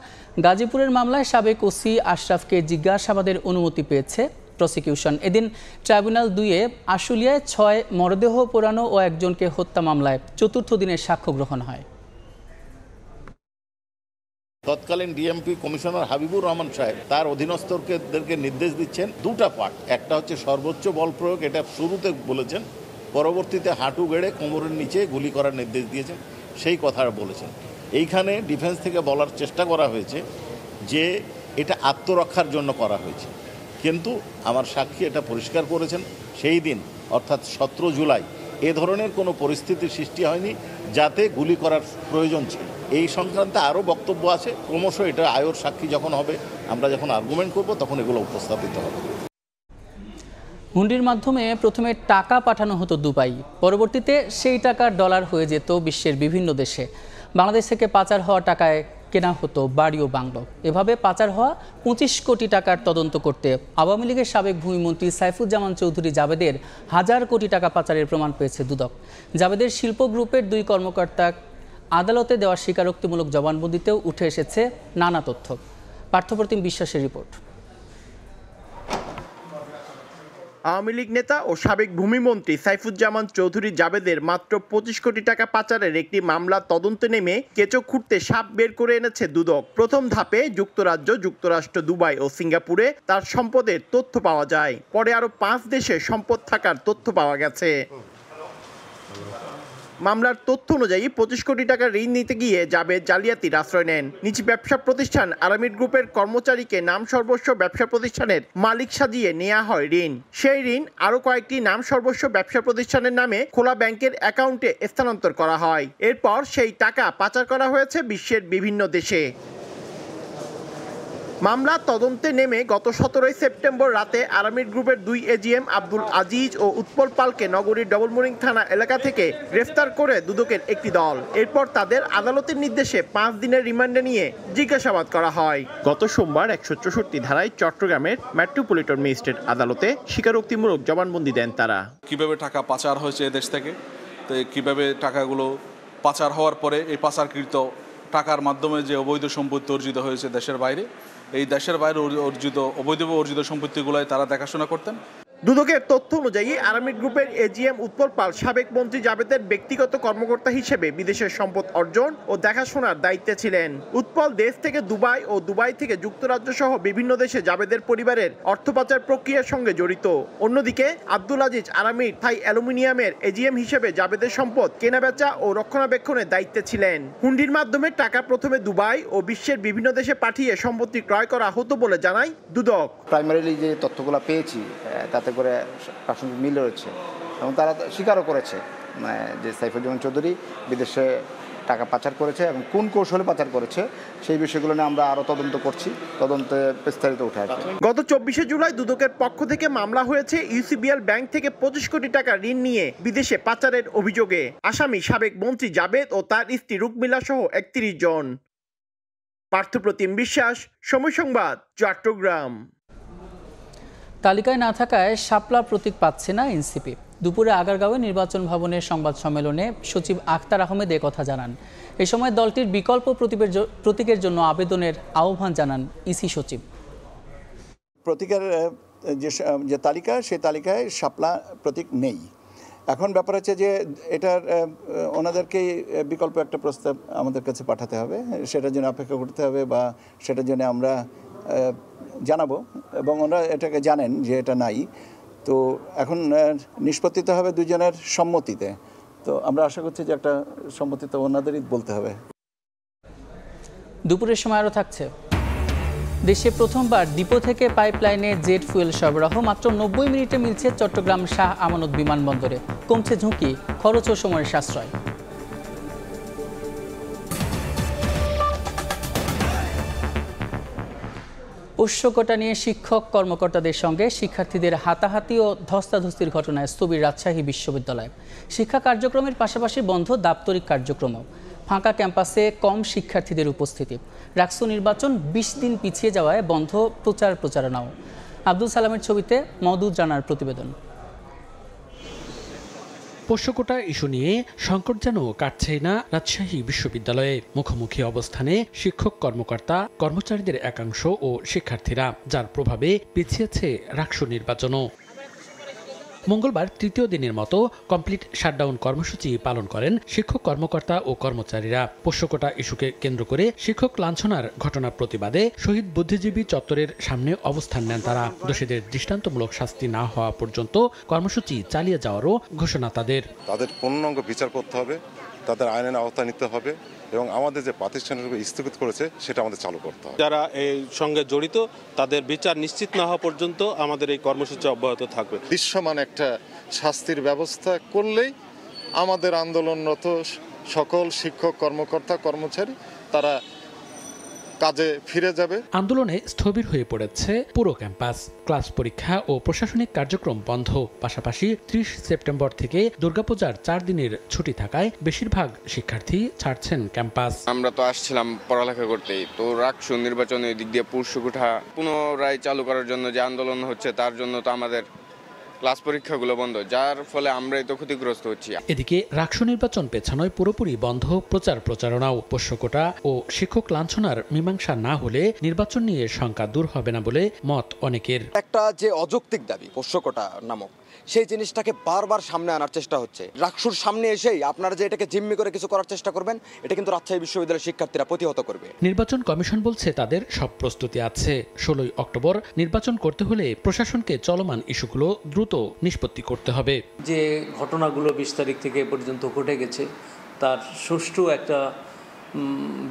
গাজীপুরের মামলায় সাবেক ওসি আশরাফকে জিজ্ঞাসাবাদের অনুমতি পেয়েছে প্রসিকিউশন। এদিন ট্রাইব্যুনাল 2-এ আশুলিয়ায় 6 মরদেহ পোড়ানো ও একজনকে হত্যা মামলায় 4র্থ দিনের সাক্ষ্য গ্রহণ হয়। তৎকালীন ডিএমপি কমিশনার হাবিবুর রহমান সাহেব তার অধীনস্থদেরকে নির্দেশ দিচ্ছেন 2টা পার্ট। একটা হচ্ছে সর্বোচ্চ বল প্রয়োগ, এটা শুরুতে বলেছেন, পরবর্তীতে হাঁটু গেড়ে কোমরের নিচে গুলি করার নির্দেশ দিয়েছেন, সেই কথা বলেছেন। এইখানে ডিফেন্স থেকে বলার চেষ্টা করা হয়েছে যে এটা আত্মরক্ষার জন্য করা হয়েছে, কিন্তু আমার সাক্ষী এটা পরিষ্কার করেছেন সেই দিন অর্থাৎ 17 জুলাই এ ধরনের কোনো পরিস্থিতির সৃষ্টি হয়নি যাতে গুলি করার প্রয়োজন ছিল। এই সংক্রান্তে আরও বক্তব্য আছে, ক্রমশ এটা আয়র সাক্ষী যখন হবে, আমরা যখন আর্গুমেন্ট করব তখন এগুলো উপস্থাপিত হবে। হুন্ডির মাধ্যমে প্রথমে টাকা পাঠানো হতো দুবাই, পরবর্তীতে সেই টাকা ডলার হয়ে যেত বিশ্বের বিভিন্ন দেশে। বাংলাদেশ থেকে পাচার হওয়া টাকায় কেনা হতো বাড়ি ও বাংলো। এভাবে পাচার হওয়া 25 কোটি টাকার তদন্ত করতে আওয়ামী লীগের সাবেক ভূমিমন্ত্রী সাইফুজ্জামান চৌধুরী জাবেদের 1000 কোটি টাকা পাচারের প্রমাণ পেয়েছে দুদক। জাবেদের শিল্প গ্রুপের 2 কর্মকর্তা আদালতে দেওয়া স্বীকারোক্তিমূলক জবানবন্দিতেও উঠে এসেছে নানা তথ্য। পার্থপ্রতিম বিশ্বাসের রিপোর্ট। আওয়ামী লীগ নেতা ও সাবেক ভূমিমন্ত্রী সাইফুজ্জামান চৌধুরী জাবেদের মাত্র 25 কোটি টাকা পাচারের একটি মামলার তদন্তে নেমে কেঁচো খুঁড়তে সাপ বের করে এনেছে দুদক। প্রথম ধাপে যুক্তরাজ্য, যুক্তরাষ্ট্র, দুবাই ও সিঙ্গাপুরে তার সম্পদের তথ্য পাওয়া যায়। পরে আরও 5 দেশে সম্পদ থাকার তথ্য পাওয়া গেছে। মামলার তথ্য অনুযায়ী 25 কোটি টাকা ঋণ নিতে গিয়ে জাবেদ জালিয়াতির আশ্রয় নেন। নিজ ব্যবসা প্রতিষ্ঠান আরামিড গ্রুপের কর্মচারীকে নাম সর্বস্ব ব্যবসা প্রতিষ্ঠানের মালিক সাজিয়ে নেওয়া হয় ঋণ। সেই ঋণ আরও কয়েকটি নাম সর্বস্ব ব্যবসা প্রতিষ্ঠানের নামে খোলা ব্যাংকের অ্যাকাউন্টে স্থানান্তর করা হয়। এরপর সেই টাকা পাচার করা হয়েছে বিশ্বের বিভিন্ন দেশে। মামলা তদন্তে নেমে গত 17 সেপ্টেম্বর রাতে আরামিড গ্রুপের 2 এজিএম আব্দুল আজিজ ও উৎপল পালকে নগরীর ডবলমুরিং থানা এলাকা থেকে গ্রেফতার করে দুদকের একটি দল। এরপর তাদের আদালতের নির্দেশে 5 দিনের রিমান্ডে নিয়ে জিজ্ঞাসাবাদ করা হয়। গত সোমবার 164 ধারায় চট্টগ্রামের মেট্রোপলিটন ম্যাজিস্ট্রেট আদালতে স্বীকারোক্তিমূলক জবানবন্দি দেন তারা। কিভাবে টাকা পাচার হয়েছে এদেশ থেকে, তো কিভাবে টাকাগুলো পাচার হওয়ার পরে এই পাচারকৃত টাকার মাধ্যমে যে অবৈধ সম্পত্তি অর্জিত হয়েছে দেশের বাইরে, এই দেশের বাইরে অবৈধভাবে অর্জিত সম্পত্তিগুলাই তারা দেখাশোনা করতেন। দুদকের তথ্য অনুযায়ী আরামিড গ্রুপের এজিএম উৎপল পাল সাবেক মন্ত্রী জাবেদের ব্যক্তিগত কর্মকর্তা হিসেবে বিদেশের সম্পদ অর্জন ও দেখাশোনার দায়িত্বে ছিলেন। উৎপল দেশ থেকে দুবাই ও দুবাই থেকে যুক্তরাজ্য সহ বিভিন্ন দেশে জাবেদের পরিবারের অর্থ পাচার প্রক্রিয়ার সঙ্গে জড়িত। অন্যদিকে আব্দুল আজিজ আরামিড থাই অ্যালুমিনিয়ামের এজিএম হিসেবে জাবেদের সম্পদ কেনাবেচা ও রক্ষণাবেক্ষণের দায়িত্বে ছিলেন। হুন্ডির মাধ্যমে টাকা প্রথমে দুবাই ও বিশ্বের বিভিন্ন দেশে পাঠিয়ে সম্পত্তি ক্রয় করা হতো বলে জানায় দুদক। প্রাইমারিলি যে তথ্যগুলো পেয়েছি তাতে করে প্রাসঙ্গিক মিল রয়েছে এবং তারা স্বীকারও করেছে যে সাইফুজ্জামান চৌধুরী বিদেশে টাকা পাচার করেছে এবং কোন কৌশলে পাচার করেছে সেই বিষয়গুলো নিয়ে আমরা আরও তদন্ত করছি, তদন্তে বিস্তারিত উঠে আসবে। গত 24 জুলাই দুদকের পক্ষ থেকে মামলা হয়েছে ইউসিবিএল ব্যাংক থেকে 25 কোটি টাকা ঋণ নিয়ে বিদেশে পাচারের অভিযোগে। আসামি সাবেক মন্ত্রী জাবেদ ও তার স্ত্রী রুকমিলা সহ 31 জন। পার্থপ্রতিম বিশ্বাস, সময় সংবাদ, চট্টগ্রাম। তালিকায় না থাকায় শাপলা প্রতীক পাচ্ছে না এনসিপি। দুপুরে আগারগাঁওয়ে নির্বাচন ভবনের সংবাদ সম্মেলনে সচিব আখতার আহমেদ একথা জানান। এই সময় দলটির বিকল্প প্রতীকের জন্য আবেদনের আহ্বান জানান ইসি সচিব। প্রতীকের যে তালিকা, সেই তালিকায় শাপলা প্রতীক নেই। এখন ব্যাপার হচ্ছে যে এটার ওনাদেরকেই বিকল্প একটা প্রস্তাব আমাদের কাছে পাঠাতে হবে, সেটার জন্য অপেক্ষা করতে হবে বা সেটার জন্য আমরা জানাবো এবং ওনারা এটাকে জানেন যে এটা নাই। তো এখন নিষ্পত্তিতে হবে দুজনের সম্মতিতে। তো আমরা আশা করছি যে একটা সম্মতিতে ওনাদেরই বলতে হবে। দুপুরের সময় আরও থাকছে। দেশে প্রথমবার ডিপো থেকে পাইপলাইনে জেট ফুয়েল সরবরাহ মাত্র 90 মিনিটে মিলছে চট্টগ্রাম শাহ আমানত বিমানবন্দরে। কমছে ঝুঁকি, খরচ ও সময়ের সাশ্রয়। পোষ্যকোটা নিয়ে শিক্ষক কর্মকর্তাদের সঙ্গে শিক্ষার্থীদের হাতাহাতি ও ধস্তাধস্তির ঘটনায় স্থবির রাজশাহী বিশ্ববিদ্যালয়। শিক্ষা কার্যক্রমের পাশাপাশি বন্ধ দাপ্তরিক কার্যক্রমও। ফাঁকা ক্যাম্পাসে কম শিক্ষার্থীদের উপস্থিতি। রাকসু নির্বাচন 20 দিন পিছিয়ে যাওয়ায় বন্ধ প্রচারণাও। আব্দুল সালামের ছবিতে মওদুদ রানার প্রতিবেদন। পোষ্যকোটা ইস্যু নিয়ে সংকট যেন কাটছেই না রাজশাহী বিশ্ববিদ্যালয়ে। মুখোমুখি অবস্থানে শিক্ষক কর্মকর্তা, কর্মচারীদের একাংশ ও শিক্ষার্থীরা, যার প্রভাবে পিছিয়েছে রাকসু নির্বাচনও। মঙ্গলবার তৃতীয় দিনের মতো কমপ্লিট শাটডাউন কর্মসূচি পালন করেন শিক্ষক কর্মকর্তা ও কর্মচারীরা। পোষ্যকোটা ইস্যুকে কেন্দ্র করে শিক্ষক লাঞ্ছনার ঘটনার প্রতিবাদে শহীদ বুদ্ধিজীবী চত্বরের সামনে অবস্থান নেন তারা। দোষীদের দৃষ্টান্তমূলক শাস্তি না হওয়া পর্যন্ত কর্মসূচি চালিয়ে যাওয়ারও ঘোষণা তাদের। তাদের পূর্ণাঙ্গ বিচার করতে হবে, তাদের আইনের আওতায় নিতে হবে এবং আমাদের যে প্রাতিষ্ঠানিক স্থগিত করেছে সেটা আমাদের চালু করতে হবে। যারা এই সঙ্গে জড়িত তাদের বিচার নিশ্চিত না হওয়া পর্যন্ত আমাদের এই কর্মসূচি অব্যাহত থাকবে। দৃশ্যমান একটা শাস্তির ব্যবস্থা করলেই আমাদের আন্দোলনরত সকল শিক্ষক কর্মকর্তা কর্মচারী তারা কাজে ফিরে যাবে। আন্দোলনে স্থবির হয়ে পড়েছে পুরো ক্যাম্পাস। ক্লাস, পরীক্ষা ও প্রশাসনিক কার্যক্রম বন্ধ। পাশাপাশি 30 সেপ্টেম্বর থেকে দুর্গাপূজার 4 দিনের ছুটি থাকায় বেশিরভাগ শিক্ষার্থী ছাড়ছেন ক্যাম্পাস। আমরা তো আসছিলাম পড়ালেখা করতেই, তো রাকসু নির্বাচনের দিক দিয়ে পোষ্যকোটা পুনরায় চালু করার জন্য যে আন্দোলন হচ্ছে তার জন্য তো আমাদের ক্লাস পরীক্ষাগুলো বন্ধ, যার ফলে আমরাই তো ক্ষতিগ্রস্ত হচ্ছি। এদিকে রাকসু নির্বাচন পেছানোয় পুরোপুরি বন্ধ প্রচারণাও। পোষ্যকোটা ও শিক্ষক লাঞ্ছনার মীমাংসা না হলে নির্বাচন নিয়ে শঙ্কা দূর হবে না বলে মত অনেকের। একটা যে অযৌক্তিক দাবি পোষ্যকোটা নামক, সেই জিনিসটাকে বারবার সামনে আনার চেষ্টা হচ্ছে। রাকসুর সামনে এসেই আপনারা যে এটাকে জিম্মি করে কিছু করার চেষ্টা করবেন, এটা কিন্তু রাজশাহী বিশ্ববিদ্যালয়ের শিক্ষার্থীরা প্রতিহত করবে। নির্বাচন কমিশন বলছে তাদের সব প্রস্তুতি আছে। 16 অক্টোবর নির্বাচন করতে হলে প্রশাসনকে চলমান ইস্যুগুলো দ্রুত দ্রুত নিষ্পত্তি করতে হবে। যে ঘটনাগুলো 20 তারিখ থেকে এ পর্যন্ত ঘটে গেছে তার সুষ্ঠু একটা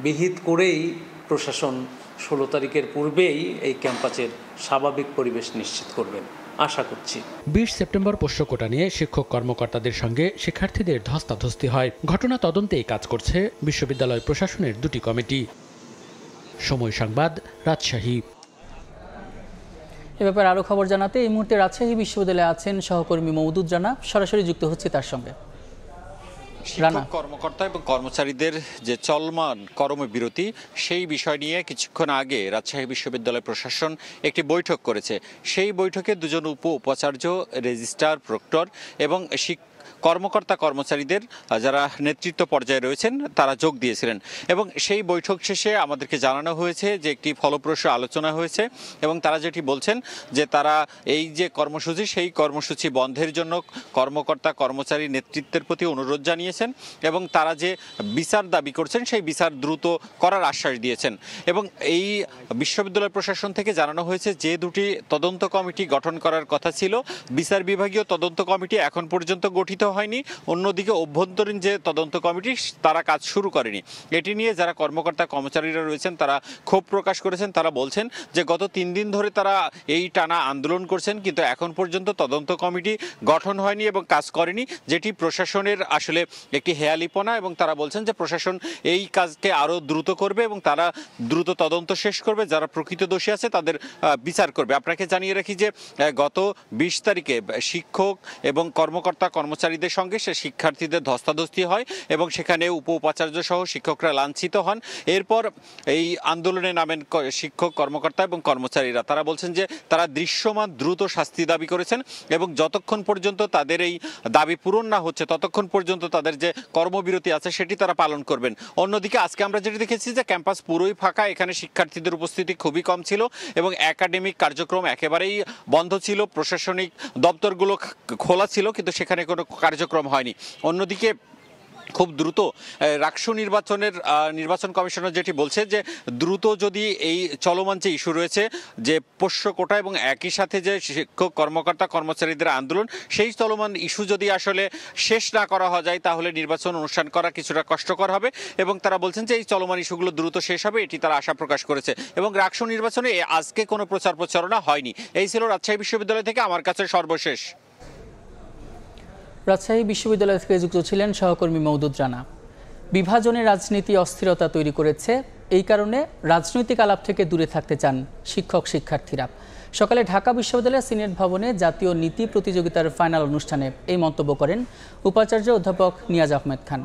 বিহিত করেই প্রশাসন 16 তারিখের পূর্বেই এই ক্যাম্পাসের স্বাভাবিক পরিবেশ নিশ্চিত করবেন আশা করছি। 20 সেপ্টেম্বর পোষ্যকোটা নিয়ে শিক্ষক কর্মকর্তাদের সঙ্গে শিক্ষার্থীদের ধস্তাধস্তি হয়। ঘটনা তদন্তে কাজ করছে বিশ্ববিদ্যালয় প্রশাসনের 2টি কমিটি। সময় সংবাদ, রাজশাহী। এ ব্যাপারে আরও খবর জানাতে এই মুহূর্তে রাজশাহী বিশ্ববিদ্যালয়ে আছেন সহকর্মী মওদুদ রানা, সরাসরি যুক্ত হচ্ছে তার সঙ্গে। শিক্ষক কর্মকর্তা এবং কর্মচারীদের যে চলমান কর্মবিরতি সেই বিষয় নিয়ে কিছুক্ষণ আগে রাজশাহী বিশ্ববিদ্যালয় প্রশাসন একটি বৈঠক করেছে। সেই বৈঠকে দুজন উপাচার্য, রেজিস্ট্রার, প্রক্টর এবং কর্মকর্তা কর্মচারীদের যারা নেতৃত্ব পর্যায়ে রয়েছেন তারা যোগ দিয়েছিলেন এবং সেই বৈঠক শেষে আমাদেরকে জানানো হয়েছে যে একটি ফলপ্রসূ আলোচনা হয়েছে এবং তারা যেটি বলছেন যে তারা এই যে কর্মসূচি সেই কর্মসূচি বন্ধের জন্য কর্মকর্তা কর্মচারী নেতৃত্বের প্রতি অনুরোধ জানিয়েছেন এবং তারা যে বিচার দাবি করছেন সেই বিচার দ্রুত করার আশ্বাস দিয়েছেন এবং এই বিশ্ববিদ্যালয় প্রশাসন থেকে জানানো হয়েছে যে দুটি তদন্ত কমিটি গঠন করার কথা ছিল বিচার বিভাগীয় তদন্ত কমিটি এখন পর্যন্ত গঠিত হয়নি, অন্যদিকে অভ্যন্তরীণ যে তদন্ত কমিটি তারা কাজ শুরু করেনি। এটি নিয়ে যারা কর্মকর্তা কর্মচারীরা রয়েছেন তারা ক্ষোভ প্রকাশ করেছেন। তারা বলছেন যে গত 3 দিন ধরে তারা এই টানা আন্দোলন করছেন কিন্তু এখন পর্যন্ত তদন্ত কমিটি গঠন হয়নি এবং কাজ করেনি, যেটি প্রশাসনের আসলে একটি হেয়ালিপনা এবং তারা বলছেন যে প্রশাসন এই কাজকে আরও দ্রুত করবে এবং তারা দ্রুত তদন্ত শেষ করবে, যারা প্রকৃত দোষী আছে তাদের বিচার করবে। আপনাকে জানিয়ে রাখি যে গত 20 তারিখে শিক্ষক এবং কর্মকর্তা কর্মচারীদের সঙ্গে সে শিক্ষার্থীদের ধস্তাধস্তি হয় এবং সেখানে উপাচার্য সহ শিক্ষকরা লাঞ্ছিত হন। এরপর এই আন্দোলনে নামেন শিক্ষক কর্মকর্তা এবং কর্মচারীরা। তারা বলছেন যে তারা দৃশ্যমান দ্রুত শাস্তি দাবি করেছেন এবং যতক্ষণ পর্যন্ত তাদের এই দাবি পূরণ না হচ্ছে ততক্ষণ পর্যন্ত তাদের যে কর্মবিরতি আছে সেটি তারা পালন করবেন। অন্যদিকে আজকে আমরা যেটি দেখেছি যে ক্যাম্পাস পুরোই ফাঁকা, এখানে শিক্ষার্থীদের উপস্থিতি খুবই কম ছিল এবং একাডেমিক কার্যক্রম একেবারেই বন্ধ ছিল, প্রশাসনিক দপ্তরগুলো খোলা ছিল কিন্তু সেখানে কোনো কার্যক্রম হয়নি। অন্যদিকে খুব দ্রুত রাকসু নির্বাচন কমিশনার যেটি বলছে যে দ্রুত যদি এই চলমান যে ইস্যু রয়েছে যে পোষ্য কোটা এবং একই সাথে যে শিক্ষক কর্মকর্তা কর্মচারীদের আন্দোলন সেই চলমান ইস্যু যদি আসলে শেষ না করা যায় তাহলে নির্বাচন অনুষ্ঠান করা কিছুটা কষ্টকর হবে এবং তারা বলছেন যে এই চলমান ইস্যুগুলো দ্রুত শেষ হবে, এটি তারা আশা প্রকাশ করেছে। এবং রাকসু নির্বাচনে আজকে কোনো প্রচার প্রচারণা হয়নি। এই ছিল রাজশাহী বিশ্ববিদ্যালয় থেকে আমার কাছে সর্বশেষ। রাজশাহী বিশ্ববিদ্যালয় থেকে যুক্ত ছিলেন সহকর্মী মওদুদ রানা। বিভাজনের রাজনীতি অস্থিরতা তৈরি করেছে, এই কারণে রাজনৈতিক আলাপ থেকে দূরে থাকতে চান শিক্ষক শিক্ষার্থীরা। সকালে ঢাকা বিশ্ববিদ্যালয়ের সিনেট ভবনে জাতীয় নীতি প্রতিযোগিতার ফাইনাল অনুষ্ঠানে এই মন্তব্য করেন উপাচার্য অধ্যাপক নিয়াজ আহমেদ খান।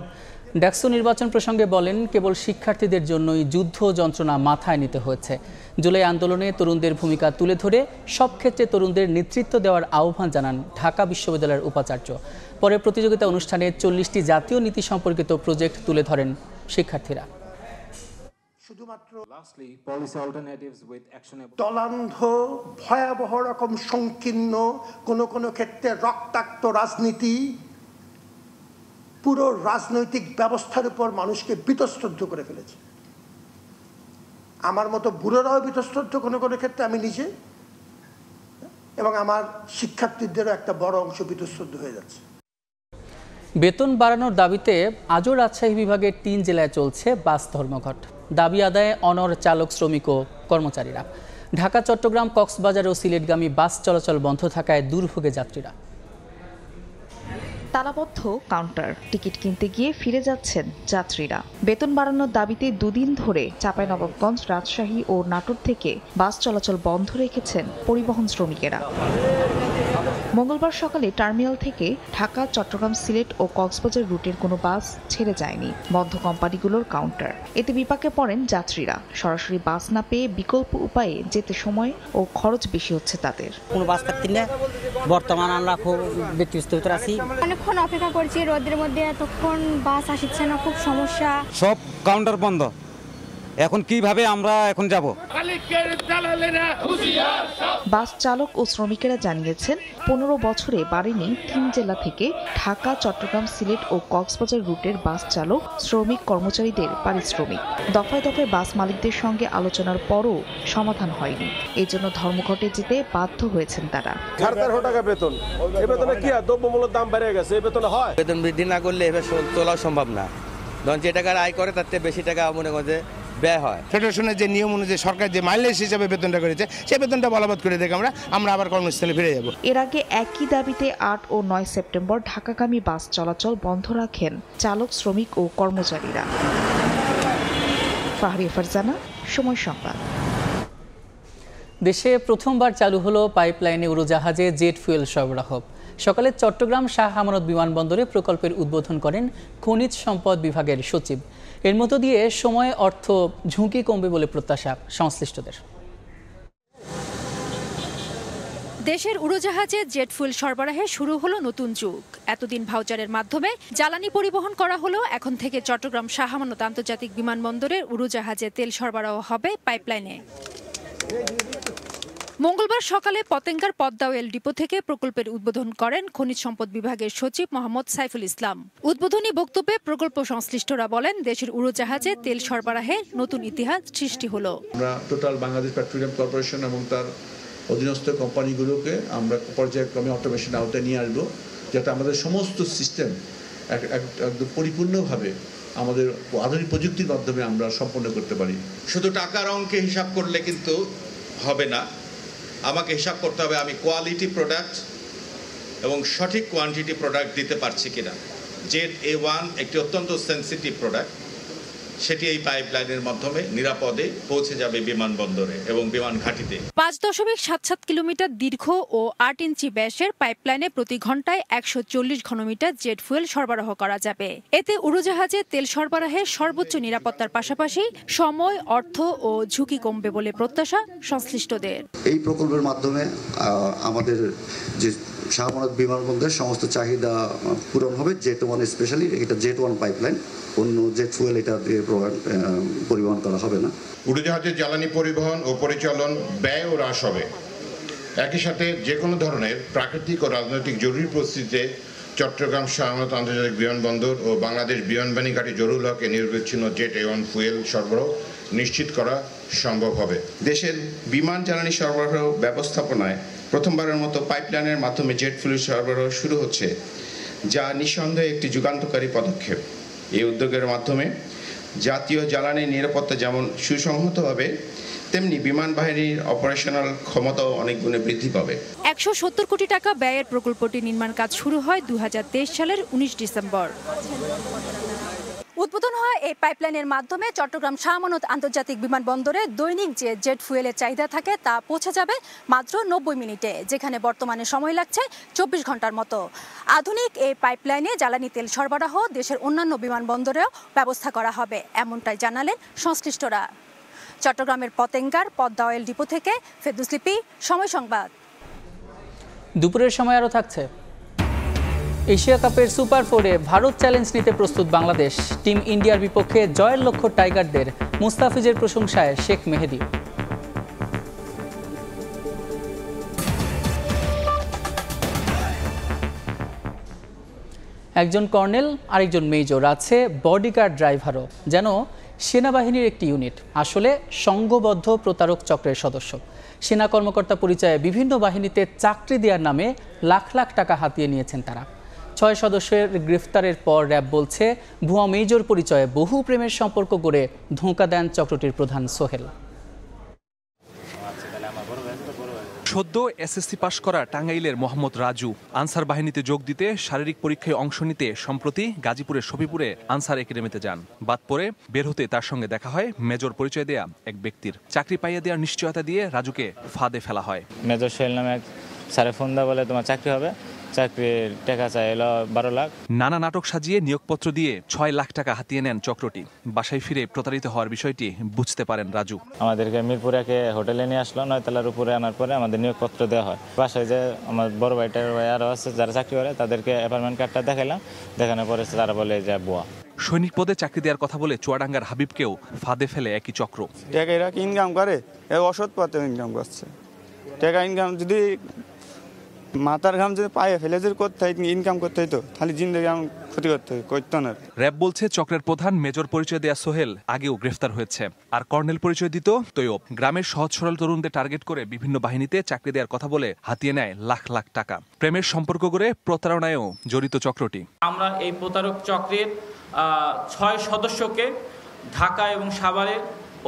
ডাকসু নির্বাচন প্রসঙ্গে বলেন, কেবল শিক্ষার্থীদের জন্যই যুদ্ধ যন্ত্রণা মাথায় নিতে হয়েছে। জুলাই আন্দোলনে তরুণদের ভূমিকা তুলে ধরে সব ক্ষেত্রে তরুণদের নেতৃত্ব দেওয়ার আহ্বান জানান ঢাকা বিশ্ববিদ্যালয়ের উপাচার্য। পরে প্রতিযোগিতা অনুষ্ঠানে 40টি জাতীয় নীতি সম্পর্কিত প্রজেক্ট তুলে ধরেন শিক্ষার্থীরা। দলান্ধ ভয়াবহ রকম সংকীর্ণ কোনো ক্ষেত্রে রক্তাক্ত রাজনীতি পুরো রাজনৈতিক ব্যবস্থার উপর মানুষকে বীতশ্রদ্ধ করে ফেলেছে। আমার মতো বুড়োরাও বীতশ্রদ্ধ কোনো ক্ষেত্রে, আমি নিজে এবং আমার শিক্ষার্থীদেরও একটা বড় অংশ বীতশ্রদ্ধ হয়ে যাচ্ছে। বেতন বাড়ানোর দাবিতে আজও রাজশাহী বিভাগের 3 জেলায় চলছে বাস ধর্মঘট। দাবি আদায়ে অনড় চালক, শ্রমিক ও কর্মচারীরা। ঢাকা, চট্টগ্রাম, কক্সবাজার ও সিলেটগামী বাস চলাচল বন্ধ থাকায় দুর্ভোগে যাত্রীরা। তালাবদ্ধ কাউন্টার, টিকিট কিনতে গিয়ে ফিরে যাচ্ছেন যাত্রীরা। বেতন বাড়ানোর দাবিতে 2 দিন ধরে চাঁপাইনবাবগঞ্জ, রাজশাহী ও নাটোর থেকে বাস চলাচল বন্ধ রেখেছেন পরিবহন শ্রমিকেরা। মঙ্গলবার সকালে টার্মিনাল থেকে ঢাকা, চট্টগ্রাম, সিলেট ও কক্সবাজার রুটের কোনো বাস ছেড়ে যায়নি। বন্ধ কোম্পানিগুলোর কাউন্টার, এতে বিপাকে পড়েন যাত্রীরা। সরাসরি বাস না পেয়ে বিকল্প উপায়ে যেতে সময় ও খরচ বেশি হচ্ছে তাদের। কোনো বাস থাকতে না, বর্তমানে আমরা খুব ব্যতিব্যস্ত আছি। অনেকক্ষণ অপেক্ষা করছি রোদের মধ্যে, এতক্ষণ বাস আসছে না, খুব সমস্যা। সব কাউন্টার বন্ধ, এখন কিভাবে আমরা এখন যাব? বাস চালক ও শ্রমিকেরা জানিয়েছেন 15 বছরে বাড়েনি 3 জেলা থেকে ঢাকা, চট্টগ্রাম, সিলেট ও কক্সবাজার রুটের বাস চালক, শ্রমিক, কর্মচারীদের পারিশ্রমিক। দফায় দফায় বাস মালিকদের সঙ্গে আলোচনার পরও সমাধান হয়নি। এজন্য ধর্মঘটে যেতে বাধ্য হয়েছেন তারা। 13,500 টাকা বেতন, এই বেতনে কি আর দ্রব্যমূল্যের দাম বেড়ে গেছে, এই বেতনে হয়? বেতন বৃদ্ধি না করলে এবার চলা সম্ভব না। ধরুন যে টাকার আয় করে তার থেকে বেশি টাকা মনে করে ব্যয় হয়। ফেডারেশনের যে নিয়ম অনুযায়ী সরকার যে মাইলেজ হিসাবে বেতনটা করেছে, সেই বেতনটা বলবৎ করে দেখে আমরা আবার কর্মস্থলে ফিরে যাব। এর আগে একই দাবিতে 8 ও 9 সেপ্টেম্বর ঢাকাগামী বাস চলাচল বন্ধ রাখেন চালক, শ্রমিক ও কর্মচারীরা। ফাহরিয়া ফারজানা, সময় সংবাদ। দেশে প্রথমবার চালু হলো পাইপলাইনে উড়োজাহাজে জেট ফুয়েল সরবরাহ। সকালে চট্টগ্রাম শাহ আমানত বিমানবন্দরে প্রকল্পের উদ্বোধন করেন খনিজ সম্পদ বিভাগের সচিব। এর মধ্য দিয়ে সময়, অর্থ, ঝুঁকি কমবে বলে প্রত্যাশা সংশ্লিষ্টদের। দেশের উড়োজাহাজে জেট ফুয়েল সরবরাহে শুরু হলো নতুন যুগ। এতদিন ভাউচারের মাধ্যমে জ্বালানি পরিবহন করা হলো, এখন থেকে চট্টগ্রাম শাহ আমানত আন্তর্জাতিক বিমানবন্দরের উড়োজাহাজে তেল সরবরাহ হবে পাইপলাইনে। মঙ্গলবার সকালে পতেঙ্গার পদ্মা অয়েল ডিপো থেকে প্রকল্পের উদ্বোধন করেন খনিজ সম্পদ বিভাগের সচিব মোহাম্মদ সাইফুল ইসলাম। উদ্বোধনী বক্তব্যে প্রকল্প সংশ্লিষ্টরা বলেন, দেশের উড়োজাহাজে তেল সরবরাহে নতুন ইতিহাস সৃষ্টি হলো। আমরা টোটাল বাংলাদেশ পেট্রোলিয়াম কর্পোরেশন এবং তার অধীনস্থ কোম্পানিগুলোকে আমরা পর্যায়ক্রমে অটোমেশন আওতায় নিয়ে আসবো, যাতে আমাদের সমস্ত সিস্টেম একদম পরিপূর্ণভাবে আমাদের আধুনিক প্রযুক্তির মাধ্যমে আমরা সম্পন্ন করতে পারি। শুধু টাকার অঙ্কে হিসাব করলে কিন্তু হবে না, আমাকে হিসাব করতে হবে আমি কোয়ালিটি প্রোডাক্ট এবং সঠিক কোয়ান্টিটি প্রোডাক্ট দিতে পারছি কিনা। জেট A1 একটি অত্যন্ত সেন্সিটিভ প্রোডাক্ট, সেটি এই পাইপলাইনের মাধ্যমে নিরাপদে পৌঁছে যাবে বিমানবন্দরে এবং বিমান ঘাঁটিতে। 5.77 কিলোমিটার দীর্ঘ ও 8 ইঞ্চি ব্যাসের পাইপলাইনে প্রতি ঘন্টায় 140 ঘনমিটার জেট ফুয়েল সরবরাহ করা যাবে। এতে উড়োজাহাজে তেল সরবরাহে সর্বোচ্চ নিরাপত্তার পাশাপাশি সময়, অর্থ ও ঝুঁকি কমবে বলে প্রত্যাশা সংশ্লিষ্টদের। এই প্রকল্পের মাধ্যমে আমাদের যে শাহ আমানত বিমানবন্দরের সমস্ত চাহিদা পূরণ হবে। জেট 1 স্পেশালি, এটা জেট 1 পাইপলাইন, অন্য জেট ফুয়েল এটা দিয়ে পরিবহন করা হবে না। উড়োজাহাজের জ্বালানি পরিবহন ও পরিচালন ব্যয়ও হ্রাস হবে। একই সাথে যে কোনো ধরনের প্রাকৃতিক ও রাজনৈতিক জরুরি পরিস্থিতিতে চট্টগ্রাম শাহ আমানত আন্তর্জাতিক বিমানবন্দর ও বাংলাদেশ বিমানবাহিনী ঘাঁটি জরুল হকে নিরবচ্ছিন্ন জেট A1 ফুয়েল সরবরাহ নিশ্চিত করা সম্ভব হবে। দেশের বিমান জ্বালানি সরবরাহ ব্যবস্থাপনায় প্রথমবারের মতো পাইপলাইনের মাধ্যমে জেট ফুয়েল সরবরাহ শুরু হচ্ছে, যা নিঃসন্দেহে একটি যুগান্তকারী পদক্ষেপ। এই উদ্যোগের মাধ্যমে জাতীয় জ্বালানি নিরাপত্তা যেমন সুসংহত হবে, তেমনি বিমান বাহিনীর অপারেশনাল ক্ষমতাও অনেক গুণে বৃদ্ধি পাবে। 170 কোটি টাকা ব্যয়ের প্রকল্পটি নির্মাণ কাজ শুরু হয় 2023 সালের 19 ডিসেম্বর। উদ্বোধন হয় এই পাইপলাইনের মাধ্যমে চট্টগ্রাম শাহ আমানত আন্তর্জাতিক বিমানবন্দরে দৈনিক যে জেট ফুয়েলের চাহিদা থাকে তা পৌঁছে যাবে মাত্র 90 মিনিটে, যেখানে বর্তমানে সময় লাগছে 24 ঘন্টার মতো। আধুনিক এই পাইপলাইনে জ্বালানি তেল সরবরাহ দেশের অন্যান্য বিমানবন্দরেও ব্যবস্থা করা হবে, এমনটাই জানালেন সংশ্লিষ্টরা। চট্টগ্রামের পতেঙ্গার পদ্মা অয়েল ডিপো থেকে ফেরদৌস লিপি, সময় সংবাদ। দুপুরের সময় আরও থাকছে। এশিয়া কাপের সুপার 4-এ ভারত চ্যালেঞ্জ নিতে প্রস্তুত বাংলাদেশ। টিম ইন্ডিয়ার বিপক্ষে জয়ের লক্ষ্য টাইগারদের। মুস্তাফিজের প্রশংসায় শেখ মেহেদী। একজন কর্নেল, আরেকজন মেজর, আছে বডিগার্ড ড্রাইভারও, যেন সেনাবাহিনীর একটি ইউনিট, আসলে সংঘবদ্ধ প্রতারক চক্রের সদস্য। সেনা কর্মকর্তা পরিচয়ে বিভিন্ন বাহিনীতে চাকরি দেওয়ার নামে লাখ লাখ টাকা হাতিয়ে নিয়েছেন তারা। 6 সদস্যের গ্রেফতারের পর র্যাব বলছে, ভুয়া মেজর পরিচয়ে বহু প্রেমের সম্পর্ক গড়ে ধোঁকা দেন চক্রটির প্রধান সোহেল। সদ্য এসএসসি পাশ করা টাঙ্গাইলের মোহাম্মদ রাজু আনসার বাহিনীতে যোগ দিতে শারীরিক পরীক্ষায় অংশ নিতে সম্প্রতি গাজীপুরের শফিপুরে আনসার একাডেমিতে যান। বাদ পরে বের হতে তার সঙ্গে দেখা হয় মেজর পরিচয় দেয়া এক ব্যক্তির। চাকরি পাইয়ে দেওয়ার নিশ্চয়তা দিয়ে রাজুকে ফাঁদে ফেলা হয়। মেজর সোহেল নামে এক স্যারে ফোন দেওয়া, বলে তোমার চাকরি হবে, চাকরির টাকা চাই এলো 12 লাখ। নানা নাটক সাজিয়ে নিয়োগপত্র দিয়ে 6 লাখ টাকা হাতিয়ে নেন চক্রটি। বাসায় ফিরে প্রতারিত হওয়ার বিষয়টি বুঝতে পারেন রাজু। আমাদেরকে মিরপুরাকে হোটেলে নিয়ে আসলো, 9 তলার উপরে আনার পরে আমাদের নিয়োগপত্র দেওয়া হয়। বাসায় যে আমার বড় ভাইটার ভাই আরও আছে যারা চাকরি করে, তাদেরকে অ্যাপার্টমেন্ট কার্ডটা দেখালাম, দেখানোর পরে তারা বলে যে বুয়া। সৈনিক পদে চাকরি দেওয়ার কথা বলে চুয়াডাঙ্গার হাবিবকেও ফাঁদে ফেলে একই চক্র। টাকা এরা ইনকাম করে, অসৎ পথে ইনকাম করছে। টাকা ইনকাম যদি মাথার ঘাম যদি পায়ে ফেলে যদি করতে হয়, ইনকাম করতে হইতো, তাহলে জিন্দগি আমি ক্ষতি করতে করতো না। র্যাব বলছে চক্রের প্রধান মেজর পরিচয় দেয়া সোহেল আগেও গ্রেফতার হয়েছে, আর কর্নেল পরিচয় দিত তৈয়ব। গ্রামের সহজ সরল তরুণদের টার্গেট করে বিভিন্ন বাহিনীতে চাকরি দেওয়ার কথা বলে হাতিয়ে নেয় লাখ লাখ টাকা। প্রেমের সম্পর্ক করে প্রতারণায়ও জড়িত চক্রটি। আমরা এই প্রতারক চক্রের 6 সদস্যকে ঢাকা এবং সাভারে